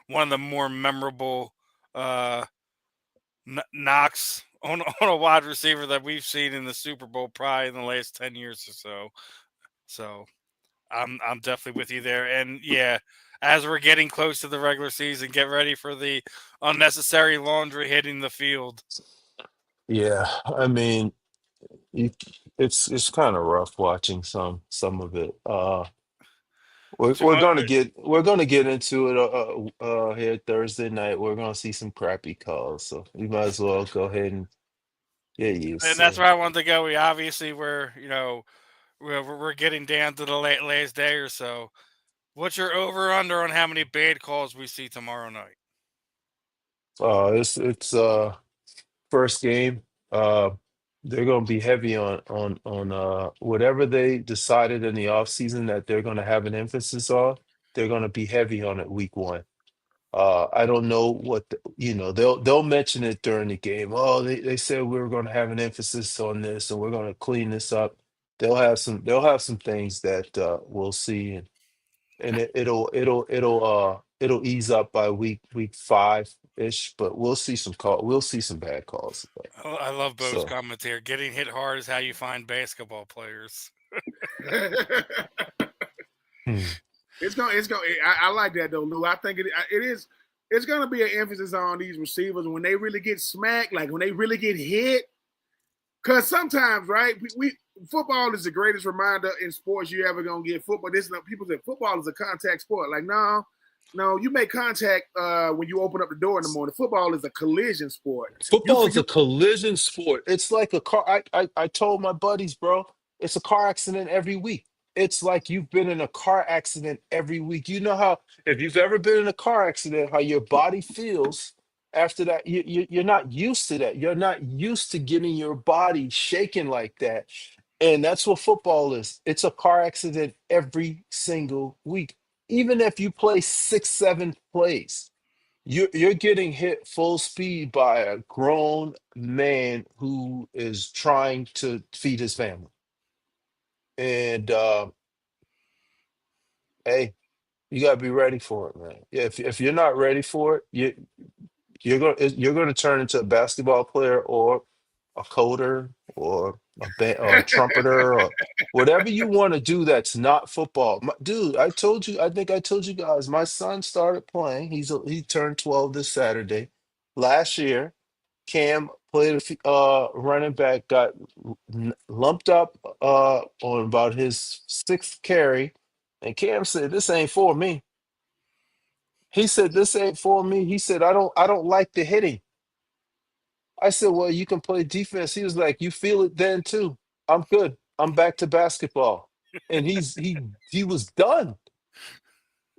one of the more memorable uh, knocks on a wide receiver that we've seen in the Super Bowl probably in the last 10 years or so. So I'm definitely with you there. And yeah, as we're getting close to the regular season, get ready for the unnecessary laundry hitting the field. yeah, I mean, you, it's kind of rough watching some of it. We're gonna get into it here Thursday night. We're gonna see some crappy calls, so we might as well go ahead and get used And to that's it. where I wanted to go. We're getting down to the last day or so. What's your over under on how many bad calls we see tomorrow night? It's first game. Uh, they're going to be heavy on whatever they decided in the offseason that they're going to have an emphasis on. They're going to be heavy on it week one. I don't know they'll mention it during the game. Oh, they said we were going to have an emphasis on this and we're going to clean this up. They'll have some things that we'll see, and it'll ease up by week 5-ish, but we'll see some bad calls. I love Bo's So commentary. Getting hit hard is how you find basketball players. hmm. It's going. I like that though, Lou. I think it is. It's going to be an emphasis on these receivers when they really get smacked, like when they really get hit. Because sometimes, right, we football is the greatest reminder in sports you ever gonna get. Football. People say football is a contact sport. Like, no, you make contact when you open up the door in the morning. Football is a collision sport. Football is a collision sport. It's like a car. I told my buddies, bro, it's a car accident every week. It's like you've been in a car accident every week. You know how, if you've ever been in a car accident, how your body feels after that. You're not used to that. You're not used to getting your body shaking like that. And that's what football is. It's a car accident every single week. Even if you play 6, 7 plays. You're getting hit full speed by a grown man who is trying to feed his family. And hey, you gotta be ready for it, man. If you're not ready for it, you're gonna turn into a basketball player or a coder or or a trumpeter or whatever you want to do that's not football. Dude, I think I told you guys, my son started playing. He turned 12 this Saturday. Last year, Cam played running back, got lumped up on about his sixth carry, and Cam said, "This ain't for me." He said, "This ain't for me." He said, "I don't like the hitting." I said, "Well, you can play defense." He was like, "You feel it then too." I'm good. I'm back to basketball. And he was done.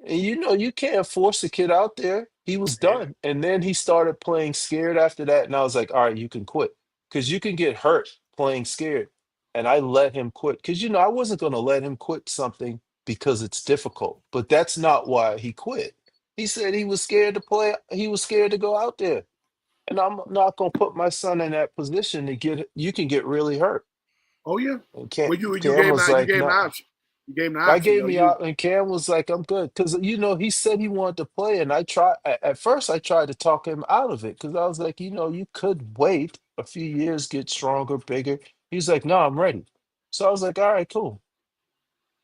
And you can't force a kid out there. He was Yeah. done. And then he started playing scared after that. And I was like, all right, you can quit. Because you can get hurt playing scared. And I let him quit. Because I wasn't going to let him quit something because it's difficult. But that's not why he quit. He said he was scared to play, he was scared to go out there. And I'm not gonna put my son in that position to get you can get really hurt. Oh yeah. And Well, you Cam gave him was you like, gave him the nah. option. You gave him the I option gave though. me out, and Cam was like, I'm good. Because he said he wanted to play, and I tried at first I tried to talk him out of it because I was like, you could wait a few years, get stronger, bigger. He's like, no, I'm ready. So I was like, all right, cool.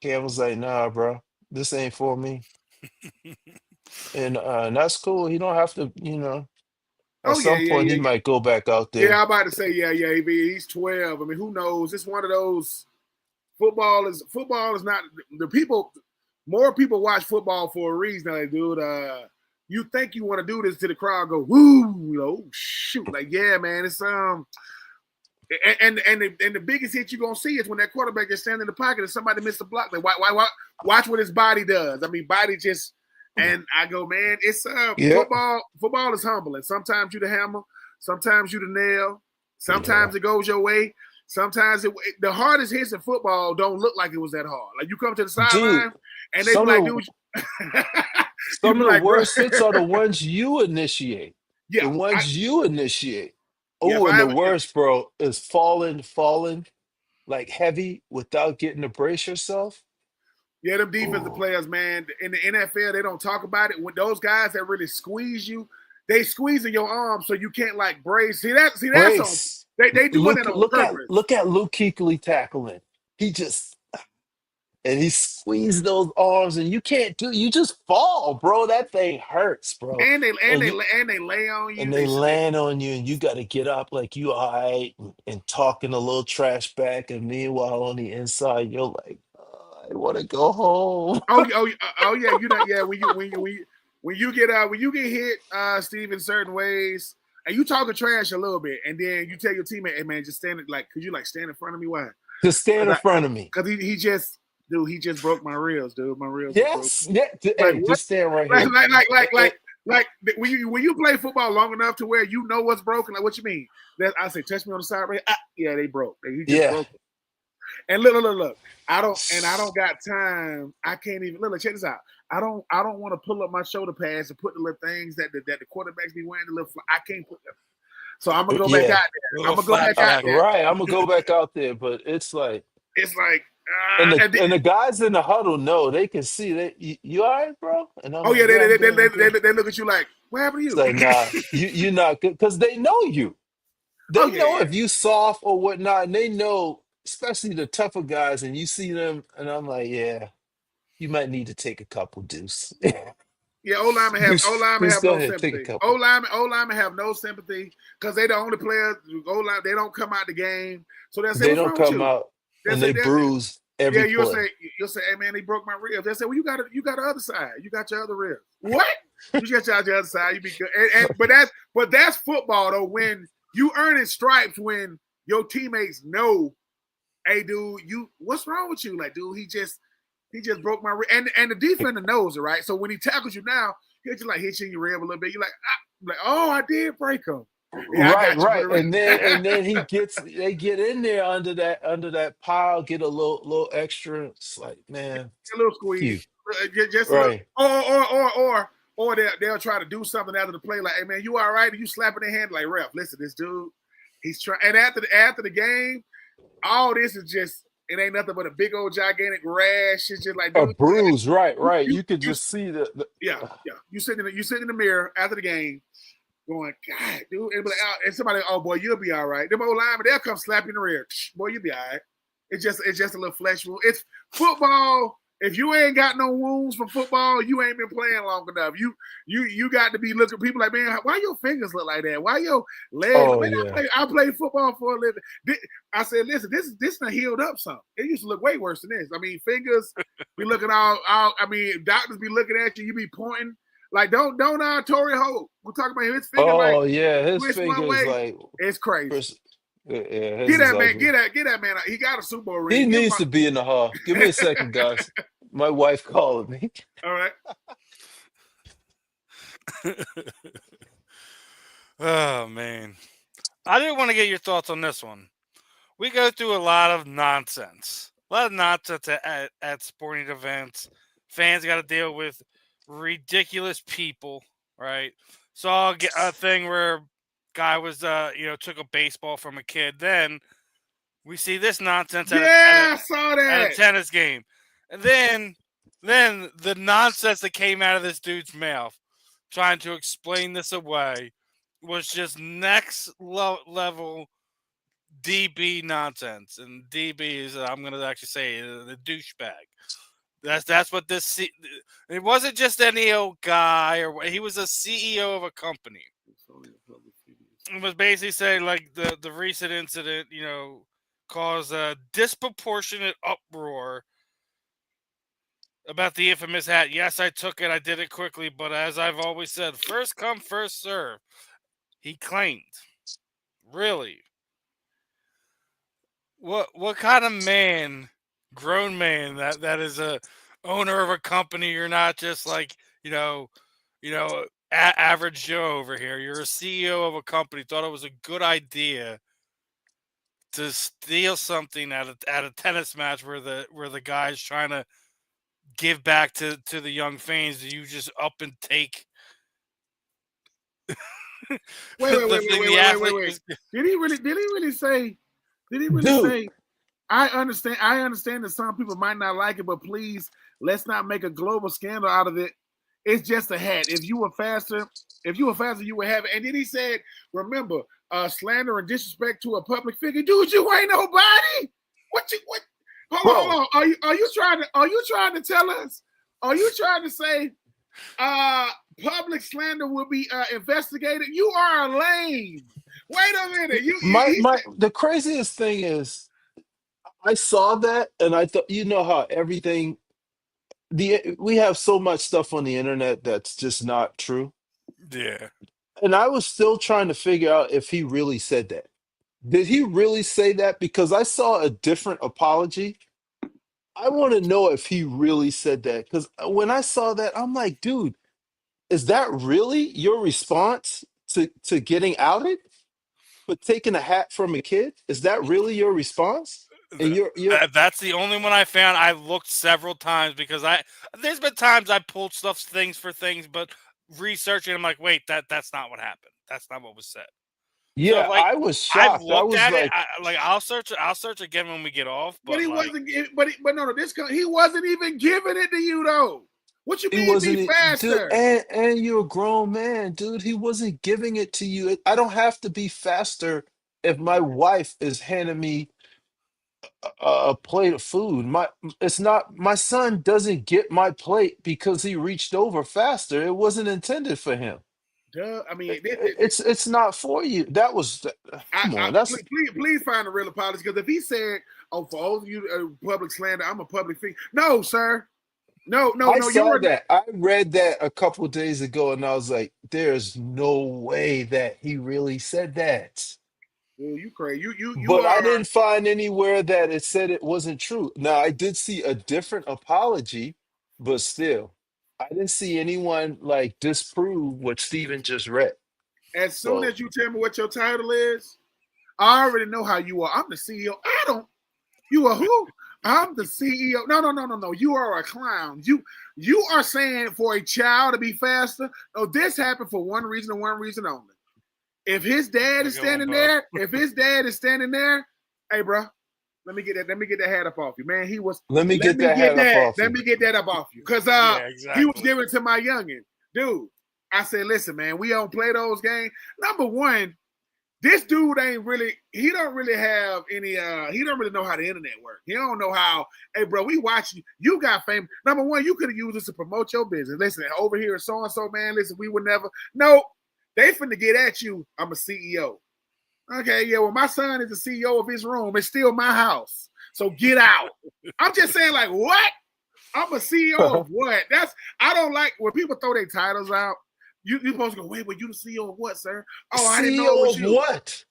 Cam was like, nah, bro, this ain't for me. And that's cool. He don't have to, at Oh yeah, some yeah, point yeah, he yeah. might go back out Yeah, there. I'm about to say yeah. He's 12. I mean, who knows? It's one of those. Football is not the people. More people watch football for a reason, like, dude. You think you want to do this to the crowd? Go woo, shoot, like yeah, man. It's and the biggest hit you're gonna see is when that quarterback is standing in the pocket and somebody missed a block. Like watch what his body does. I mean, body just. And I go, man, it's Yeah, football. Football is humbling. Sometimes you the hammer, sometimes you the nail, yeah, sometimes it goes your way. Sometimes the hardest hits in football don't look like it was that hard. Like you come to the dude. sideline and they be Some like, of dude, you Some be of the like, bro, worst hits are the ones you initiate. yeah, The ones you initiate. yeah, if Oh, and I the have, yeah, worst, bro, is falling like heavy without getting to brace yourself. yeah, them defensive Oh, players, man, in the NFL, they don't talk about it. When those guys that really squeeze you, they squeeze in your arm so you can't like brace. That's on. brace. They doing Look, that on look at purpose. look at Luke Kuechly tackling. He just and he squeezed those arms, and you just fall, bro. That thing hurts, bro. And they and And they you and they lay on and you. they land on you and you got to get up like you all right and talking a little trash back, and meanwhile on the inside you're like, "Oh, I want to go home." Oh yeah, you know, yeah. When you get hit, Steve, in certain ways, and you talking trash a little bit, and then you tell your teammate, "Hey man, just stand it like, could you like stand in front of me? Why? Just stand in Because front of me. he just dude, he just broke my ribs, dude. My ribs are broken. Yes, yeah. Like Hey, what? just stand right Like here. like like like Eh, like like when you play football long enough to where you know what's broken. Like what you mean? That I say, touch me on the side, right? Ah, yeah, they broke. He just yeah. broke it. And look. I don't got time. I can't even look. Check this out. I don't want to pull up my shoulder pads and put the little things that the quarterbacks be wearing. The little I can't put them. So I'm gonna go back Yeah. out there. I'm Little gonna go flat back out pack. there. Right. I'm gonna go back out there, but it's like, It's like, and the and then, and the guys in the huddle know they can see that you all right, bro? And I'm oh yeah, like, yeah, I'm good, I'm good. they look at you like, what happened to It's you? like, nah, you're not good because they know you. Oh They yeah, know yeah. if you soft or whatnot, and they know, especially the tougher guys, and you see them, and I'm like, yeah, you might need to take a couple, Deuce. Yeah, O linemen Deuce, have go no ahead, take a sympathy. couple. O linemen have no sympathy because they the only players. O line they don't come out the game, so they'll say, They "What's don't wrong with come you?" out They'll and say, they bruise "Yeah." every You'll play. say, "Hey man, they broke my ribs." They'll say, "Well, you got the other side. You got your other rib." What? You got your other side. You be good. But that's football though. When you earning stripes, when your teammates know, hey dude, what's wrong with you? Like, dude, he just broke my rib. And the defender knows it, right? So when he tackles you now, he'll just like hit you in your rib a little bit. You're like, oh, I did break him. Yeah, I Right, got you for right. the rib. And then they get in there under that pile, get a little extra. It's like, man, A little fuck squeeze, you. just a little, Right. or they'll try to do something after the play, like, hey man, you all right? And you slapping their hand like, ref, listen, this dude, he's trying. And after the game, all this is just it ain't nothing but a big old gigantic rash. It's just like, A dude, bruise, right, right. you, You could you just see yeah, yeah. You sitting in the mirror after the game, going, God, dude, and somebody, oh boy, you'll be all right. Them old linemen, they'll come slap you in the rear. Boy, you'll be all right. It's just a little flesh wound. It's football. If you ain't got no wounds from football, you ain't been playing long enough. You got to be looking people like, man, why your fingers look like that? Why your legs? oh Man, yeah. I played football for a living. I said, listen, this done healed up some. It used to look way worse than this. I mean, fingers be looking all I mean, doctors be looking at you, you be pointing. Like, don't Torrey Holt. We're talking about his finger like Oh yeah, his twist one fingers way. like It's crazy. yeah, his is ugly. Get that man. He got a Super Bowl He ring. Give him needs to be in the hall. Give me a second, guys. My wife calling me. all right. Oh man, I do want to get your thoughts on this one. We go through a lot of nonsense. A lot of nonsense at sporting events. Fans got to deal with ridiculous people, right? Saw a thing where guy was took a baseball from a kid. Then we see this nonsense Yeah, I saw at a that. tennis game, and then the nonsense that came out of this dude's mouth trying to explain this away was just next level DB nonsense. And DB is I'm going to actually say the douchebag. That's what this. It wasn't just any old guy, or he was a CEO of a company. It was basically saying like the recent incident, caused a disproportionate uproar about the infamous hat. Yes, I took it. I did it quickly, but as I've always said, first come, first serve. He claimed. Really? What kind of man, grown man that is a owner of a company? You're not just like average Joe over here. You're a CEO of a company. Thought it was a good idea to steal something at a tennis match where the guy's trying to give back to the young fans. You just up and take the thing the athlete Wait. was. Did he really say? Did he really Dude, say? I understand that some people might not like it, but please let's not make a global scandal out of it. It's just a hat. If you were faster, you would have it. And then he said, remember, slander and disrespect to a public figure. Dude, you ain't nobody. What hold bro. on. Are you trying to tell us? Are you trying to say public slander will be investigated? You are a lame. Wait a minute. My He my said, the craziest thing is I saw that and I thought, you know how everything the we have so much stuff on the internet that's just not true. Yeah. And I was still trying to figure out if he really said that. Did he really say that? Because I saw a different apology I want to know if he really said that because when I saw that, I'm like, dude, is that really your response to getting outed? But taking a hat from a kid, is that really your response? And you're That's the only one I found. I looked several times because there's been times I pulled stuff things for things, but researching, I'm like, wait, that's not what happened. That's not what was said. So yeah, like I was I've shocked. I looked was at it. like, Like I'll search again when we get off. But But he like wasn't. But no, no. He wasn't even giving it to you though. What you he mean? Be wasn't dude, faster. and you're a grown man, dude. He wasn't giving it to you. I don't have to be faster if my wife is handing me a plate of food. It's not my son doesn't get my plate because he reached over faster. It wasn't intended for him. Duh. I mean, It's not for you. That was come on. That's please find a real apology because if he said, "Oh, for all of you public slander, I'm a public figure," no, sir, no, no, I no, you saw were. that. I read that a couple days ago, and I was like, "There's no way that he really said that." Well, you crazy. You But I are. didn't find anywhere that it said it wasn't true. Now, I did see a different apology, but still, I didn't see anyone like disprove what Steven just read. As soon So as you tell me what your title is, I already know how you are. I'm the CEO. I don't. You are who? I'm the CEO. No, no, no, no, no. You are a clown. You are saying for a child to be faster. No, this happened for one reason and one reason only. If his dad is look at one, standing Bo. there, hey, bro, let me get that. Let me get that hat up off you, man. He was. let me Let get me that get hat up that. off Let you. me get that up off you, cause Yeah, he was exactly. giving it to my youngin, dude. I said, listen, man, we don't play those games. Number one, this dude ain't really. He don't really have any. He don't really know how the internet works. He don't know how. Hey, bro, we watching you. You got fame. Number one, you could have used this to promote your business. Listen, over here, so and so, man. Listen, we would never. No, they finna get at you. I'm a CEO. Okay, yeah. Well, my son is the CEO of his room. It's still my house. So get out. I'm just saying, like, what? I'm a CEO of what? I don't like when people throw their titles out. You supposed to go, wait, but you the CEO of what, sir? Oh, I didn't know it CEO was of you. what?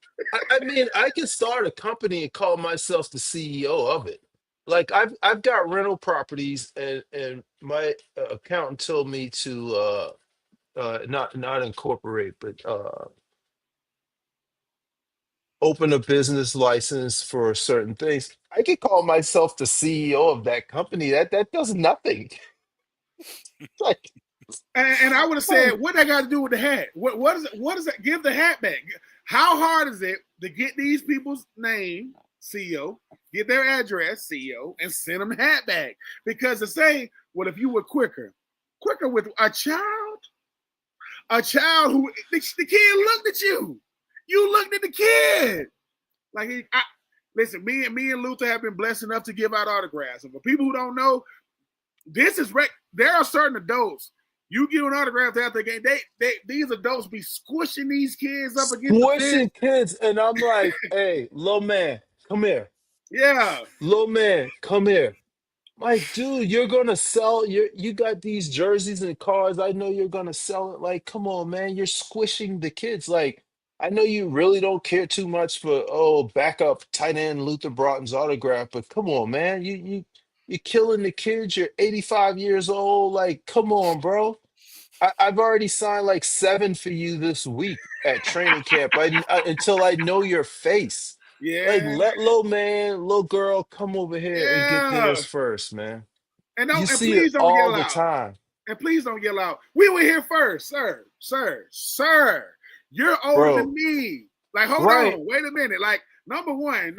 I mean, I can start a company and call myself the CEO of it. Like I've got rental properties, and my accountant told me to not incorporate, but open a business license for certain things. I could call myself the CEO of that company. That does nothing. Like, And I would have like said, what that got to do with the hat? What is it? What is it? Give the hat back. How hard is it to get these people's name, CEO, get their address, CEO, and send them the hat back? Because to say, well, if you were quicker with a child who the kid looked at you, you looked at the kid. Like listen, me and Luther have been blessed enough to give out autographs. And for people who don't know, this is there are certain adults. You give an autograph after the game. These adults be squishing these kids up against the fence. squishing kids, and I'm like, hey, little man, come here. Yeah, Little man, come here. Like, dude, you're gonna sell you got these jerseys and cars. I know you're gonna sell it. Like, come on, man. You're squishing the kids. Like, I know you really don't care too much for backup tight end Luther Broughton's autograph, but come on, man. You're killing the kids. You're 85 years old. Like, come on, bro. I've already signed like seven for you this week at training camp. Until I know your face. Like, yeah, let little man, little girl come over here and get yeah. theirs first, man. And You see it please don't all yell the out. time, And please don't yell out. We were here first, sir, sir, sir. You're older than bro. me. Like, hold Right? on, wait a minute. Like, number one.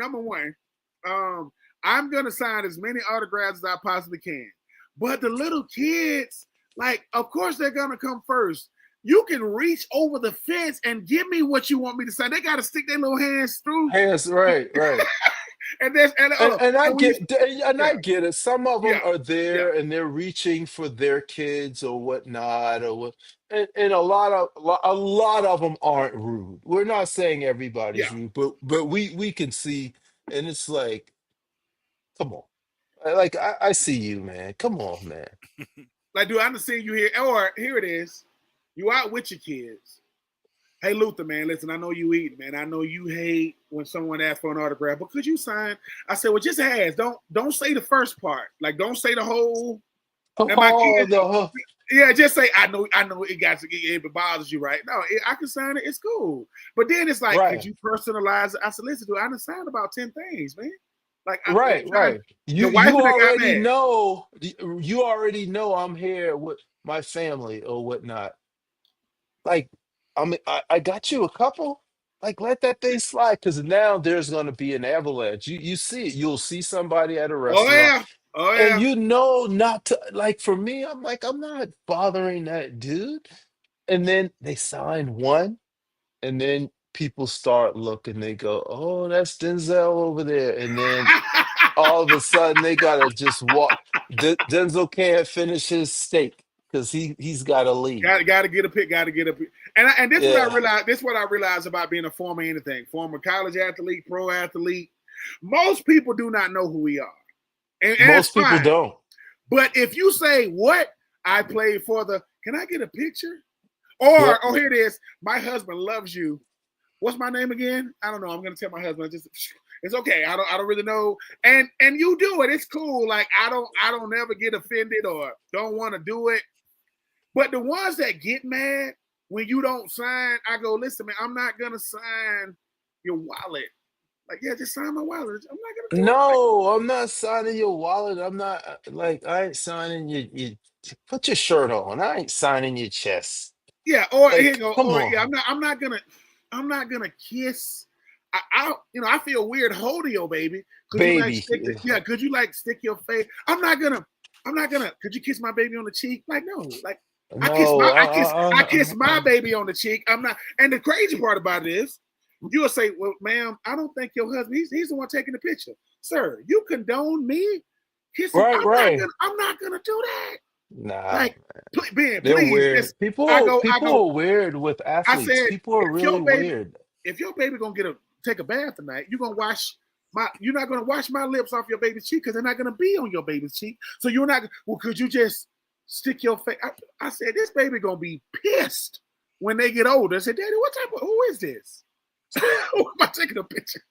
Um, I'm gonna sign as many autographs as I possibly can. But the little kids, like, of course they're gonna come first. You can reach over the fence and give me what you want me to sign. They gotta stick their little hands through. Hands, right, right. And there's And I and when you get and yeah, I get it. Some of them yeah, are yeah, there and they're reaching for their kids or whatnot, or what. And a lot of them aren't rude. We're not saying yeah. everybody's rude, but we can see, and it's like, come on. Like I see you, man. Come on, man. Like, dude, I understand you here. Or here it is. You out with your kids. Hey Luther, man, listen, I know you eat, man. I know you hate when someone asks for an autograph, but could you sign? I said, well, just ask. Don't say the first part. Like, don't say the whole. And my Oh, kids, the yeah, just say I know it bothers you, right? No, I can sign it. It's cool. But then it's like, could right, you personalize it? I said, listen, dude, I done signed about 10 things, man. Like, right, trying, right. the wife and I got mad. You already know I'm here with my family or whatnot. Like, I got you a couple. Like, let that thing slide because now there's going to be an avalanche. You see it. You'll see somebody at a Oh restaurant, yeah, oh and yeah. you know not to. Like for me, I'm like, I'm not bothering that dude. And then they sign one, and then people start looking. They go, "Oh, that's Denzel over there," and then all of a sudden they gotta just walk. Denzel can't finish his steak because he's got to leave. got to get a pick. Got to get a pick. And this is what I Yeah, realized. This is what I realized about being a former anything, former college athlete, pro athlete. Most people do not know who we are, and it's most people fine. don't. But if you say what I played for the, can I get a picture? Or Yep. oh, here it is. My husband loves you. What's my name again? I don't know. I'm gonna tell my husband. Just it's okay. I don't really know. And you do it. It's cool. Like I don't ever get offended or don't want to do it. But the ones that get mad when you don't sign, I go, listen, man, I'm not gonna sign your wallet. Like, yeah, just sign my wallet. I'm not gonna do it. Like, No, I'm not signing your wallet. I'm not like I ain't signing put your shirt on. I ain't signing your chest. yeah, or here you Like, go. come Or yeah, on, I'm not gonna kiss. I feel weird holding your baby. Could you like baby. stick the, yeah, could you like stick your face? I'm not gonna, could you kiss my baby on the cheek? Like, no, like No, I kiss my baby on the cheek. I'm not, and the crazy part about it is you'll say, well, ma'am, I don't think your husband, he's the one taking the picture. Sir, you condone me kissing. right, right. I'm not gonna do that. Nah, Like, Ben, they're please, weird. this I People go, are weird with I athletes. said, People are really weird. if your baby gonna take a bath tonight, you're not gonna wash my lips off your baby's cheek because they're not gonna be on your baby's cheek. So you're not. Well, could you just stick your face? I said this baby gonna be pissed when they get older. I said, Daddy, what type of who is this? Who am I taking a picture?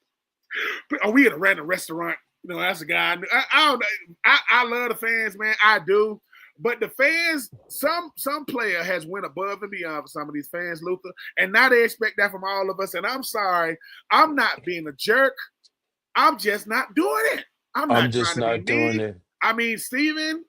Are we at a random restaurant? You know, that's a guy. I don't know. I love the fans, man. I do. But the fans, some player has went above and beyond for some of these fans, Luther, and now they expect that from all of us. And I'm sorry, I'm not being a jerk. I'm just not doing it. I'm I'm not just trying to be not doing mean. it. I mean, Steven,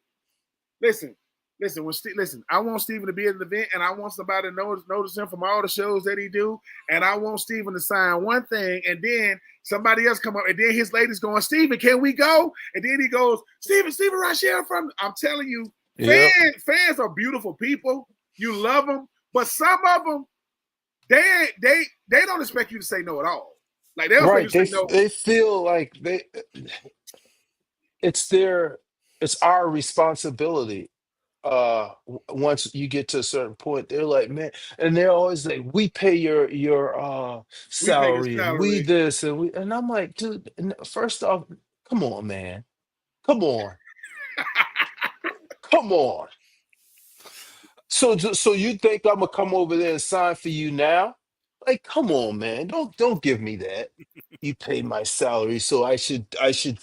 listen, listen. I want Steven to be at an event, and I want somebody to notice him from all the shows that he do, and I want Steven to sign one thing, and then somebody else come up, and then his lady's going, Steven, can we go? And then he goes, Steven Rychel from. I'm telling you, Yep. fans are beautiful people. You love them, but some of them, they don't expect you to say no at all. Like they don't expect you Right. to say no. They feel like it's their it's our responsibility. Once you get to a certain point, they're like, man, and they're always like, we pay your We pay your salary and we salary. this and we and I'm like, dude, first off, come on, man. Come on. Come on. So you think I'm gonna come over there and sign for you now? Like, come on, man. Don't give me that. You pay my salary, so I should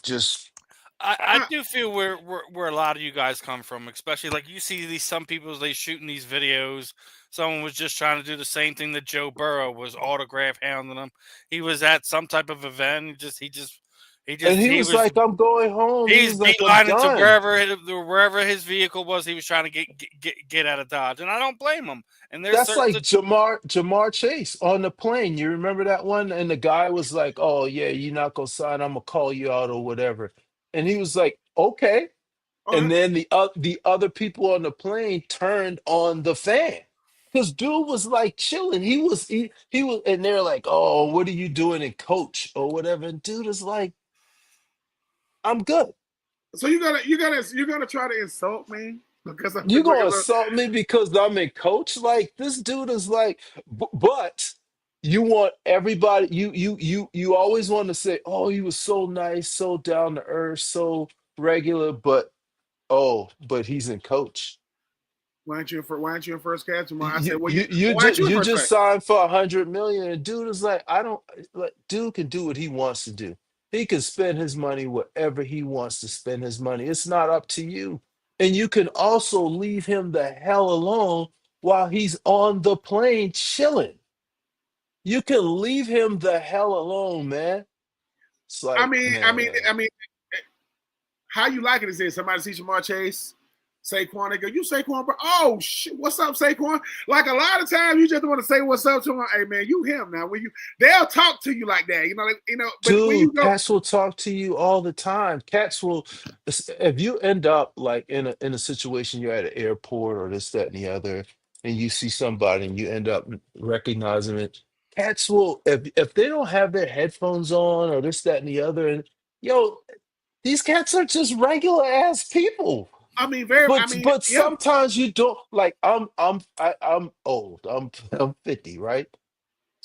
just I I, do feel where a lot of you guys come from, especially like you see these some people they shooting these videos. Someone was just trying to do the same thing that Joe Burrow was autograph hounding him. He was at some type of event. and he He was was like, I'm going home. He he's was like, I'm beelining to done. wherever his vehicle was. He was trying to get out of Dodge, and I don't blame him. And there's That's certain like Jamar Chase on the plane. You remember that one? And the guy was like, "Oh yeah, you're not gonna sign. I'm gonna call you out or whatever." And he was like, "Okay." all And right. then the other people on the plane turned on the fan because dude was like chilling. He was, and they're like, "Oh, what are you doing in coach or whatever?" And dude is like, "I'm good." So you're gonna try to insult me You gonna because assault me because I'm in coach? Like this dude is like, but you want everybody. You always want to say, "Oh, he was so nice, so down to earth, so regular," but oh, but he's in coach. Why aren't you in first class tomorrow? I You said, well, you you why aren't just you in you first just class? signed for 100 million, and dude is like, I don't like. Dude can do what he wants to do. He can spend his money wherever he wants to spend his money. It's not up to you. And you can also leave him the hell alone while he's on the plane chilling. You can leave him the hell alone, man. It's I like, mean, I mean, man, I mean, how you like it is this? Somebody sees Jamar Chase, Saquon, they go, "You Saquon, bro? Oh shit, what's up, Saquon?" Like a lot of times, you just want to say what's up to him. Hey man, you him now. When you they'll talk to you like that, But when you dude, go, cats will talk to you all the time. Cats will, if you end up like in a situation, you're at an airport or this, that, and the other, and you see somebody and you end up recognizing it. Cats will, if they don't have their headphones on or this, that, and the other, and yo, these cats are just regular ass people. I But mean, but yeah. sometimes you don't like. I'm old. I'm 50, right?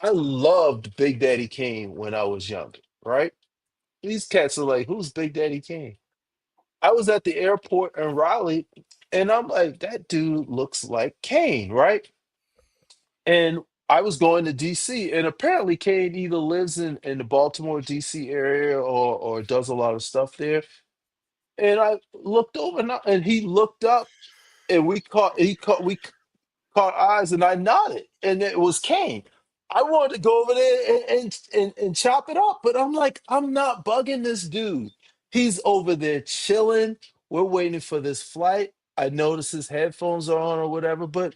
I loved Big Daddy Kane when I was young, right? These cats are like, who's Big Daddy Kane? I was at the airport in Raleigh, and I'm like, that dude looks like Kane, right? And I was going to DC, and apparently Kane either lives in the Baltimore, DC area or does a lot of stuff there. And I looked over and he looked up, and we caught eyes, and I nodded, and it was Kane. I wanted to go over there and chop it up, but I'm like, I'm not bugging this dude. He's over there chilling. We're waiting for this flight. I noticed his headphones are on or whatever, but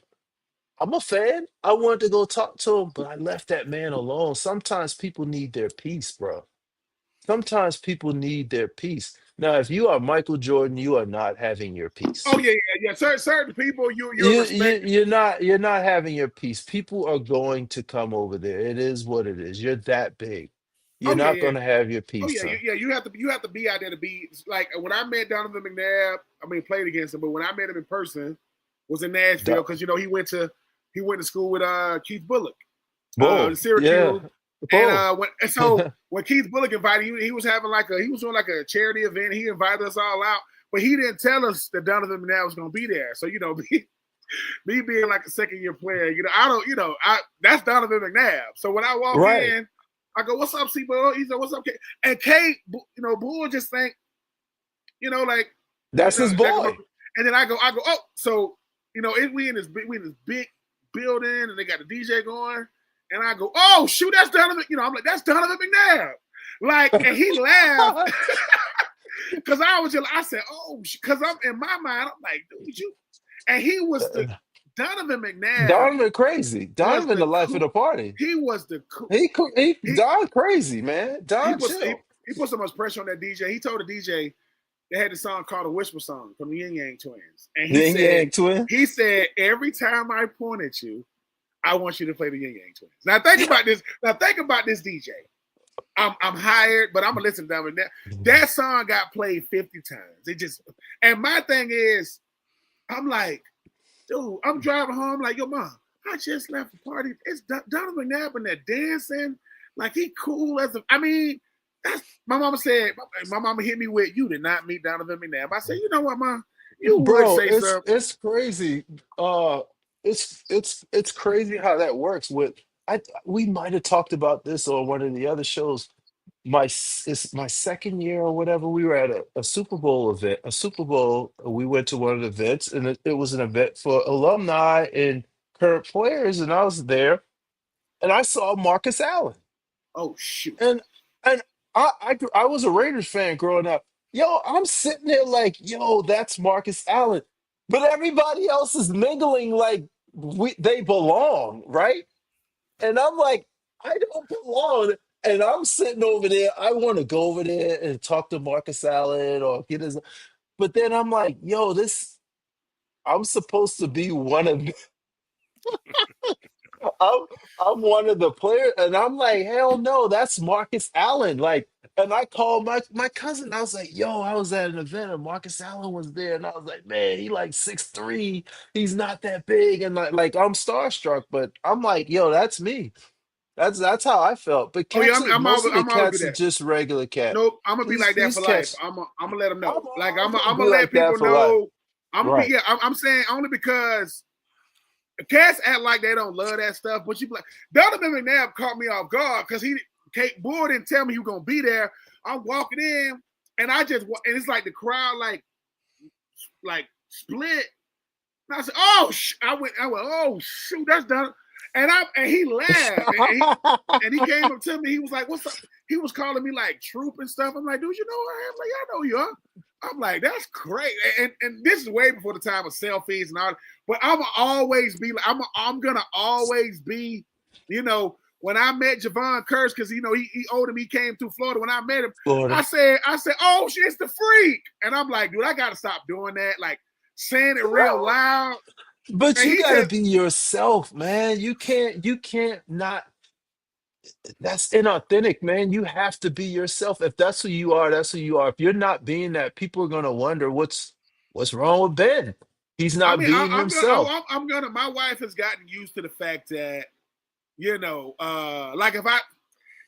I'm a fan. I wanted to go talk to him, but I left that man alone. Sometimes people need their peace, bro. Sometimes people need their peace. Now, if you are Michael Jordan, you are not having your Oh peace. yeah. Certain people you'll You respect. you're not having your peace. People are going to come over there. It is what it is. You're that big. You're Oh not yeah. going to have your Oh peace, yeah, son. you have to be out there to be like when I met Donovan McNabb. I mean, played against him, but when I met him in person, was in Nashville Duh. because he went to school with Keith Bullock, in Boom. Yeah. Syracuse, and Boom. so when Keith Bullock invited he was having he was doing like a charity event. He invited us all out, but he didn't tell us that Donovan McNabb was going to be there. So me being like a second year player, I don't, that's Donovan McNabb. So when I walk Right. in, I go, "What's up, C-Bull?" He said, "What's up, K?" And K, Bull just think, like, That's his that come up, boy. and then I go, "Oh, so we in this big building, and they got the DJ going." And I go, "Oh shoot, that's Donovan." I'm like, "That's Donovan McNabb." Like, and he laughed because I said, "Oh," because I'm in my mind, I'm like, "Dude, you." And he was the Donovan McNabb Donovan crazy. was Donovan the the life of cool. the party. He was the cool. He He Don crazy, man. he Don put he, chill. he put so much pressure on that DJ. He told the DJ they had the song called the Whisper Song from the Yin Yang Twins, and Yin Yang twin. he said every time I point at you, I want you to play the Yin Yang Twins. Now think about this. Now think about this DJ. I'm hired, but I'm gonna listen to them. That song got played 50 times. It just and my thing is, I'm like, dude, I'm driving home like, yo, mom, I just left the party. It's Donovan McNabb and they're dancing. Like he cool as a, I mean, that's my mama said, my mama hit me with, "You did not meet Donovan McNabb." I said, "You know what, mom? You would Bro, say it's something." it's crazy. It's crazy how that works. With I We might have talked about this on one of the other shows. It's my second year or whatever. We were at a Super Bowl event. A Super Bowl. We went to one of the events, and it was an event for alumni and current players. And I was there, and I saw Marcus Allen. Oh shoot. And and I was a Raiders fan growing up. Yo, I'm sitting there like, yo, that's Marcus Allen. But everybody else is mingling like they belong, right? And I'm like, I don't belong. And I'm sitting over there. I want to go over there and talk to Marcus Allen or get his. But then I'm like, yo, I'm supposed to be one of I'm I'm one of the players, and I'm like, hell no, that's Marcus Allen. Like, and I called my cousin. I was like, yo, I was at an event and Marcus Allen was there, and I was like, man, he like 6'3". He's not that big, and like I'm starstruck, but I'm like, yo, that's me. That's how I felt. But Oh yeah, most of the I'm always be cats are that. just regular cat. Nope, I'm gonna be like that These for life. cats, I'm gonna let them know. Like I'm I'm gonna be gonna let like people that for life. know. I'm gonna be Right. yeah. I'm saying only because cats act like they don't love that stuff, but you be like Donovan McNabb caught me off guard because Kate Bull didn't tell me he was gonna be there. I'm walking in and and it's like the crowd like split. And I said, "Oh, I went, oh shoot, that's done." And he laughed and he came up to me. He was like, "What's up?" He was calling me like Troupe and stuff. I'm like, "Dude, you know who I am?" Like, "I know you are." I'm like, "That's great." And this is way before the time of selfies and all. But I'm always be like, I'm gonna always be, you know. When I met Javon Curse, because he older me, came through Florida. When I met him, Florida. I said, "Oh, it's the freak," and I'm like, "Dude, I gotta stop doing that." Like saying it real No. loud. But And you he gotta just, be yourself, man. You can't not that's inauthentic, man. You have to be yourself. If that's who you are, that's who you are. If you're not being that, people are gonna wonder what's wrong with Ben. He's I not mean, being himself. I'm gonna. My wife has gotten used to the fact that, like if I,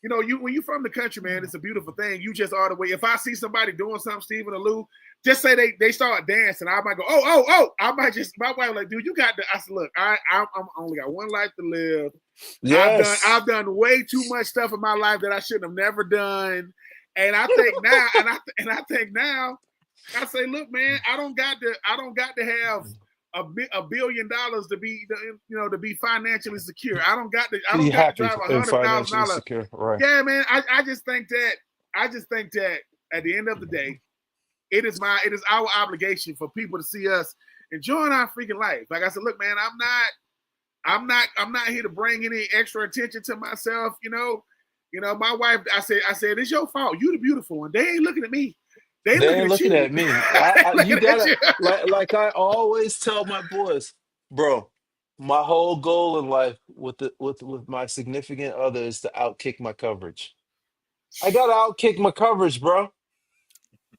you when you from the country, man, it's a beautiful thing. You just are the way. If I see somebody doing something, Stephen or Lou, just say they start dancing. I might go, oh. I might just my wife like, dude, you got to. I said, look, I'm only got one life to live. Yes. I've done way too much stuff in my life that I shouldn't have never done. And I think now, I think now, I say, look, man, I don't got to have $1 billion to be, to be financially secure. I Be don't got to happy drive a and hundred thousand financially dollar. secure. Right. Yeah, man. I just think that at the end of the day, it is our obligation for people to see us enjoying our freaking life. Like I said, look, man, I'm not here to bring any extra attention to myself. My wife. I said, it's your fault. You the beautiful one. They ain't looking at me. They They looking ain't at looking you. at me. You Looking at gotta you. like I always tell my boys, bro. My whole goal in life with my significant other is to outkick my coverage. I gotta outkick my coverage, bro.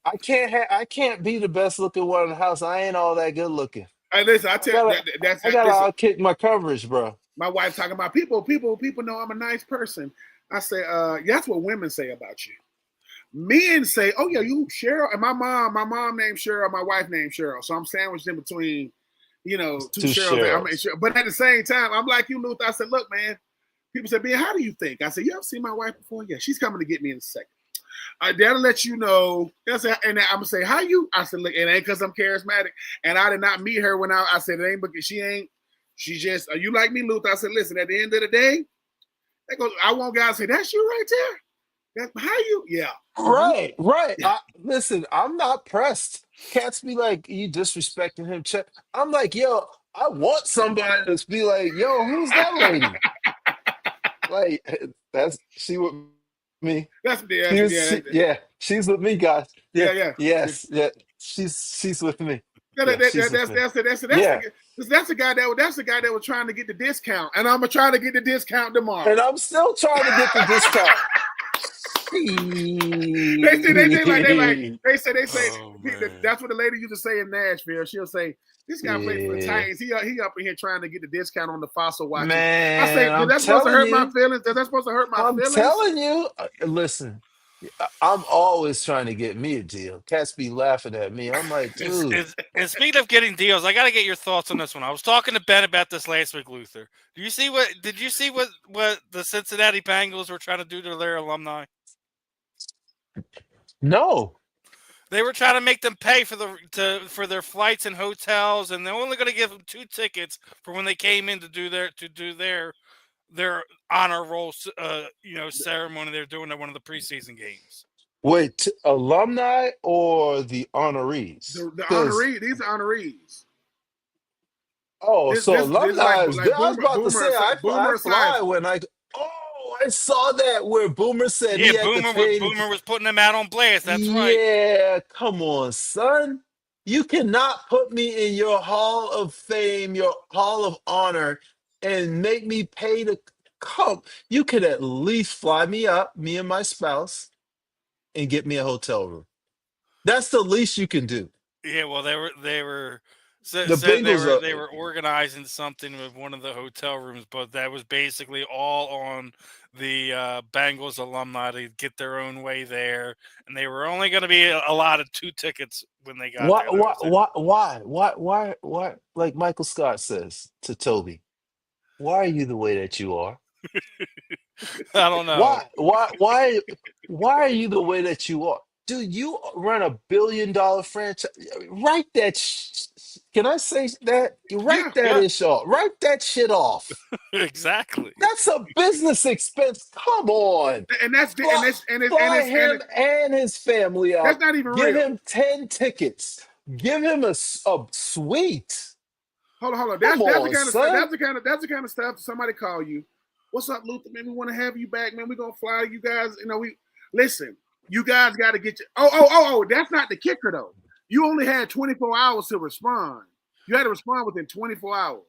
I can't be the best looking one in the house. I ain't all that good looking. Hey, listen. I gotta I gotta Listen. outkick my coverage, bro. My wife talking about people know I'm a nice person. I say, that's what women say about you. Men say, oh yeah, you Cheryl. And my mom named Cheryl, my wife named Cheryl. So I'm sandwiched in between, two Two Cheryls. Cheryls. But at the same time, I'm like you, Luther. I said, look, man, people say, Ben, how do you think? I said, you ever seen my wife before? Yeah, she's coming to get me in a second. That'll let you know. And I'm gonna say, how you? I said, look, it ain't because I'm charismatic. And I did not meet her when I said it ain't because she ain't. She just, you like me, Luther? I said, listen, at the end of the day, they go, I want guys to say, that's you right there. That's how you, yeah. Mm-hmm. Right, right. Yeah. Listen, I'm not pressed. Cats be like, you disrespecting him. I'm like, yo, I want somebody to be like, yo, who's that lady? Like, that's she with me. Yeah, she's with me, guys. Yeah, Yeah. yes, yeah. She's with me. Yeah, she's with me. Yeah, That's the guy that was trying to get the discount, and I'm gonna try to get the discount and tomorrow. I'm still trying to get the discount. They say Oh man. that's what the lady used to say in Nashville. She'll say, "This guy played for the Yeah, Titans. He up in here trying to get the discount on the fossil watches." I say, man, "Did I'm that supposed to telling hurt my you. feelings? Is that supposed to hurt my I'm feelings?" telling you. Listen, I'm always trying to get me a deal. Cats be laughing at me. I'm like, dude, And speaking of getting deals, I got to get your thoughts on this one. I was talking to Ben about this last week, Luther. Did you see what the Cincinnati Bengals were trying to do to their alumni? no. They were trying to make them pay for their flights and hotels, and they're only going to give them 2 tickets for when they came in to do their honor roll, ceremony they're doing at one of the preseason games. Wait, alumni or the honorees? The Because honorees, these are honorees. so This like alumni is good. I was about to say I boomer fly size. when I. Oh, I saw that where Boomer said Yeah, he had to pay to. Boomer was putting them out on blast. That's right. Yeah, come on, son. You cannot put me in your Hall of Fame, your Hall of Honor, and make me pay to come. You could at least fly me up, me and my spouse, and get me a hotel room. That's the least you can do. Yeah, well, they were The Said Bengals they were organizing something with one of the hotel rooms, but that was basically all on the Bengals alumni to get their own way there, and they were only going to be allotted 2 tickets when they got there. That was it. like Michael Scott says to Toby, why are you the way that you are? I don't know. Why are you the way that you are? Dude, you run $1 billion franchise. Write that. Can I say that? You Yeah, write that Yeah, ish off. Write that shit off. exactly. That's a business expense. Come on. and that's the- Fly, fly and him and his family that's out. not even Give real. him 10 tickets. Give him a suite. Hold on. Come That's the on, kind of stuff. son. That's the kind of stuff. Somebody call you. What's up, Luther? Man, we want to have you back. Man, we're gonna fly you guys. We listen. You guys got to get you. Oh. That's not the kicker though. You only had 24 hours to respond. You had to respond within 24 hours.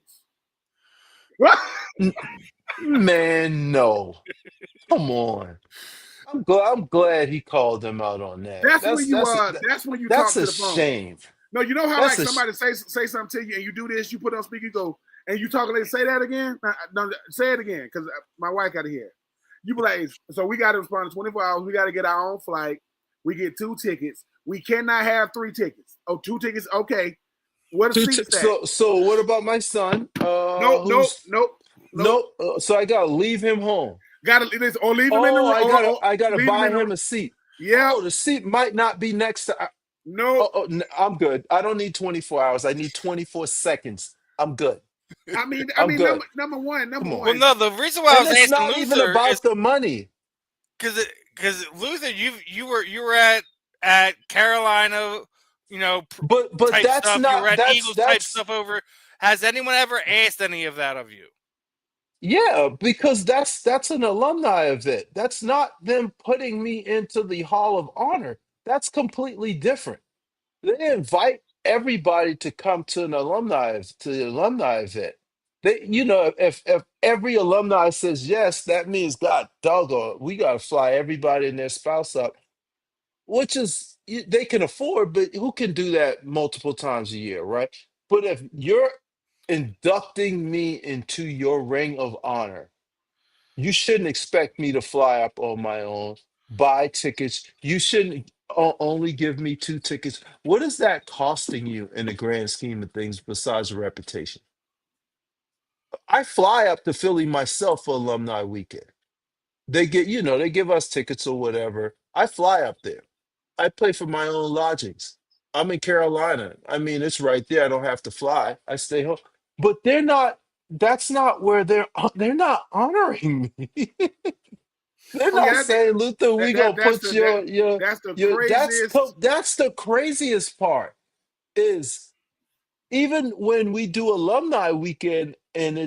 Man, no. Come on. I'm glad he called them out on that. That's when you that's when you That's talk to a the phone. shame. No, you know how That's like a sh- somebody say something to you and you do this, you put on speaker, you go and you talk and they say that again. No, say it again because my wife got to hear. You be like, so we got to respond in 24 hours. We got to get our own flight. We get 2 tickets. We cannot have 3 tickets. Oh, 2 tickets. Okay. Where the seats at? so what about my son? Who's Nope. no? So I gotta leave him home. Got to or leave them in the Oh, room. I gotta Leave them buy in the. him a seat. Yep. Oh, the seat might not be next to. Nope. I'm good. I don't need 24 hours. I need 24 seconds. I'm good. I I'm mean, good. number one, Come on. Well, no, the reason why I And was it's asking not even Luther is about the money. because Luther, you were at Carolina, But type that's stuff. You were not at Eagles type that's stuff over. Has anyone ever asked any of that of you? yeah, because that's an alumni event. That's not them putting me into the Hall of Honor. That's completely different. They invite everybody to come to the alumni event. If every alumni says yes, that means God doggone, we gotta fly everybody and their spouse up, which is they can afford, but who can do that multiple times a year, right? But if you're inducting me into your ring of honor, you shouldn't expect me to fly up on my own, buy tickets. You shouldn't only give me 2 tickets. What is that costing you in the grand scheme of things besides a reputation? I fly up to Philly myself for alumni weekend. They give us tickets or whatever. I fly up there. I pay for my own lodgings. I'm in Carolina. I mean, it's right there. I don't have to fly. I stay home. But that's not where they're not honoring me. They're Oh not yeah, saying, Luther, we gonna put that's the your craziest. that's the craziest part is even when we do alumni weekend and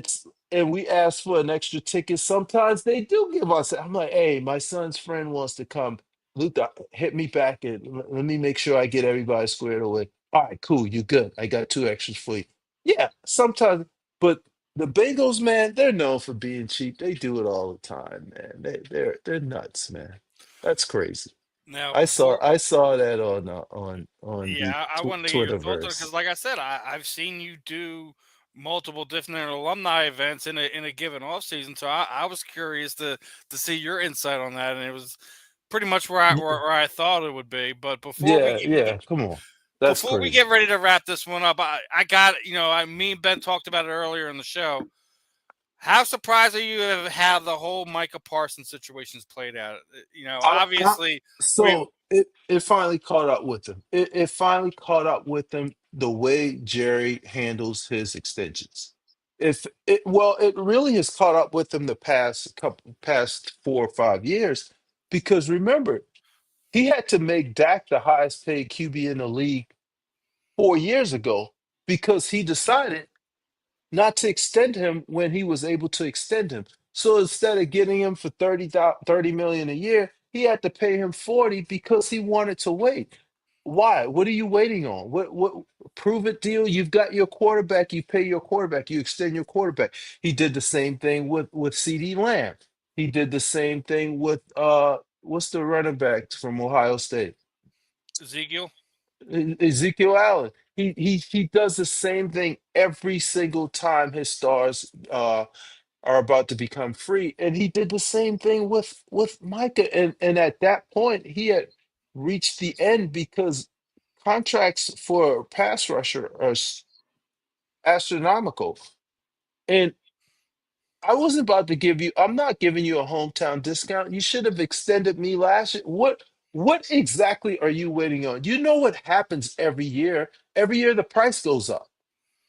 we ask for an extra ticket, sometimes they do give us. I'm like, hey, my son's friend wants to come. Luther, hit me back and let me make sure I get everybody squared away. All right, cool, you good. I got 2 extras for you. Yeah, sometimes, but the Bengals, man, they're known for being cheap. They do it all the time, man. They're nuts, man. That's crazy. Now, I saw that on the yeah, I wanted to get your thoughts on it because, Twitterverse. like I said, I've seen you do multiple different alumni events in a given off season. So I was curious to see your insight on that, and it was pretty much where I thought it would be. But Yeah, yeah, come on. That's before we crazy. get ready to wrap this one up, I got me and Ben talked about it earlier in the show. How surprised are you of how the whole Micah Parsons situation's played out? Obviously we So it finally caught up with them. It finally caught up with them the way Jerry handles his extensions. If it well, it really has caught up with them the past 4 or 5 years because remember, he had to make Dak the highest paid QB in the league 4 years ago because he decided not to extend him when he was able to extend him. So instead of getting him for 30 million a year, he had to pay him 40 because he wanted to wait. Why? What are you waiting on? What prove it deal? You've got your quarterback, you pay your quarterback, you extend your quarterback. He did the same thing with CD Lamb. He did the same thing with what's the running back from Ohio State? Ezekiel. Ezekiel Allen. He does the same thing every single time his stars are about to become free, and he did the same thing with Micah. And at that point, he had reached the end because contracts for a pass rusher are astronomical. And I wasn't about to give you. I'm not giving you a hometown discount. You should have extended me last year. What exactly are you waiting on? You know what happens every year. Every year the price goes up.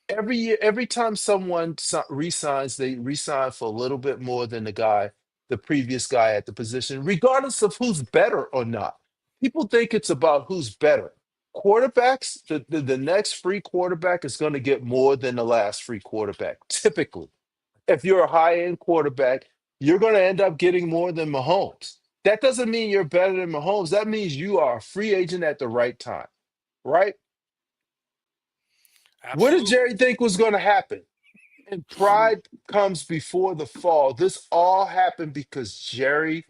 Every year, every time someone resigns, they resign for a little bit more than the previous guy at the position, regardless of who's better or not. People think it's about who's better. Quarterbacks, the next free quarterback is going to get more than the last free quarterback. Typically, if you're a high end quarterback, you're going to end up getting more than Mahomes. That doesn't mean you're better than Mahomes. That means you are a free agent at the right time, right? What did Absolutely. Jerry think was going to happen? And pride comes before the fall. This all happened because Jerry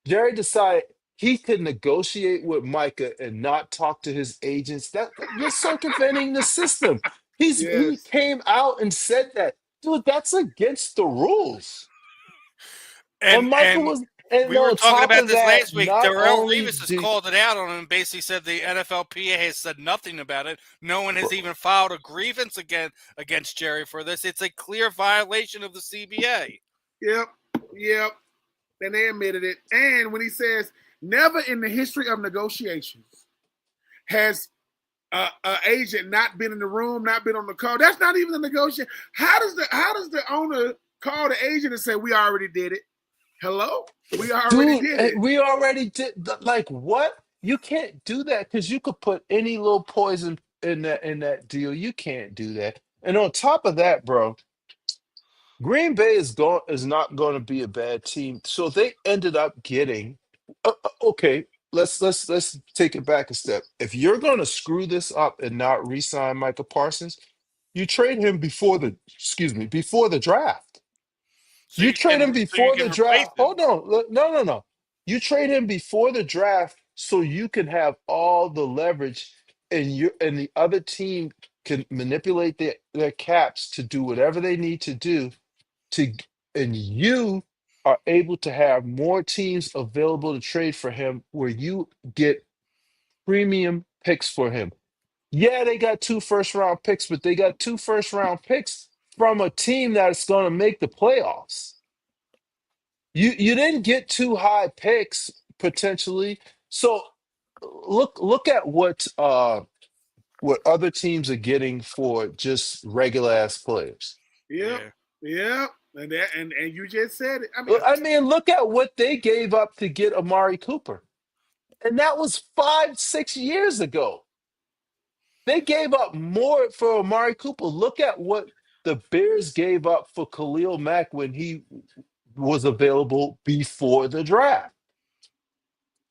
decided he could negotiate with Micah and not talk to his agents. You're circumventing the system. He Yes. came out and said that. Dude, that's against the rules. And Micah And was, and we were on talking top about of this that, last week. not Darrell only Revis has did called it out on him and basically said the NFLPA has said nothing about it. No one has even filed a grievance against Jerry for this. It's a clear violation of the CBA. Yep. Yep. And they admitted it. And when he says, never in the history of negotiations has a agent not been in the room, not been on the call. That's not even a negotiation. How does the owner call the agent and say, we already did it? Hello? We already dude, did it. we already did. Like what? You can't do that because you could put any little poison in that deal. You can't do that. And on top of that, bro, Green Bay is not going to be a bad team. So they ended up getting. Okay, let's take it back a step. If you're going to screw this up and not re-sign Micah Parsons, you trade him before the draft. So You you trade can him so you before can the replace draft. him. Hold on. No. You trade him before the draft so you can have all the leverage and the other team can manipulate their caps to do whatever they need to do to and you are able to have more teams available to trade for him where you get premium picks for him. Yeah, they got 2 first round picks, but they got 2 first round picks from a team that's going to make the playoffs. You didn't get 2 high picks potentially. So look at what other teams are getting for just regular ass players. Yep. Yeah. Yep. And you just said it. I mean, look at what they gave up to get Amari Cooper. And that was 5, 6 years ago. They gave up more for Amari Cooper. Look at what the Bears gave up for Khalil Mack when he was available before the draft.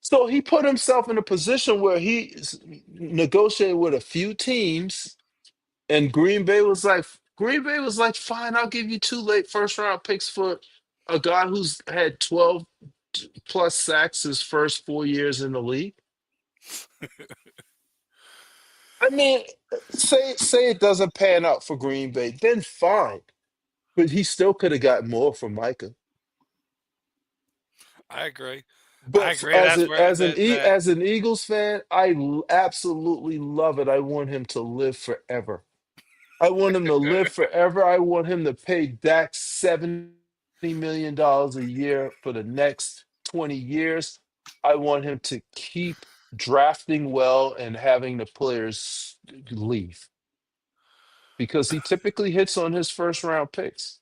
So he put himself in a position where he negotiated with a few teams, and Green Bay was like, fine, I'll give you 2 late 1st round picks for a guy who's had 12 plus sacks his first 4 years in the league. I mean, say it doesn't pan out for Green Bay, then fine. But he still could have gotten more from Micah. I agree. I But agree. That's where that As an Eagles fan, absolutely love it. I want him to live forever. I want him to live forever. I want him to pay Dak $70 million a year for the next 20 years. I want him to keep drafting well and having the players leave because he typically hits on his 1st round picks.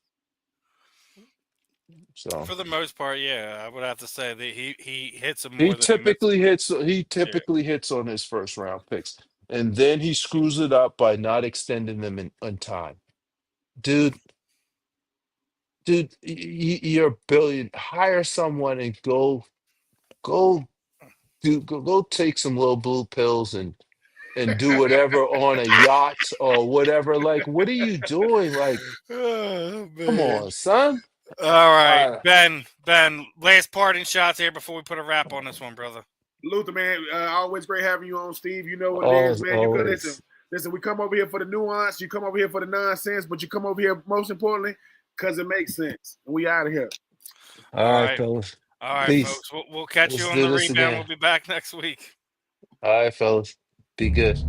So for the most part, yeah, I would have to say that he hits him he more than he misses typically him. hits he Yeah. typically hits on his 1st round picks. And then he screws it up by not extending them in time. Dude, you're a billion. Hire someone and go go take some little blue pills and do whatever on a yacht or whatever. Like, what are you doing? Like, Oh come man. on, son. All right, Uh, Ben. Last parting shots here before we put a wrap on this one, brother. Luther, man, always great having you on, Steve. You know what it is, man. You could listen. Always. Listen, we come over here for the nuance. You come over here for the nonsense, but you come over here most importantly because it makes sense. And we out of here. All All right, right. fellas. All right, Peace. folks. We'll catch you Let's on do the this rebound. again. We'll be back next week. All right, fellas. Be good.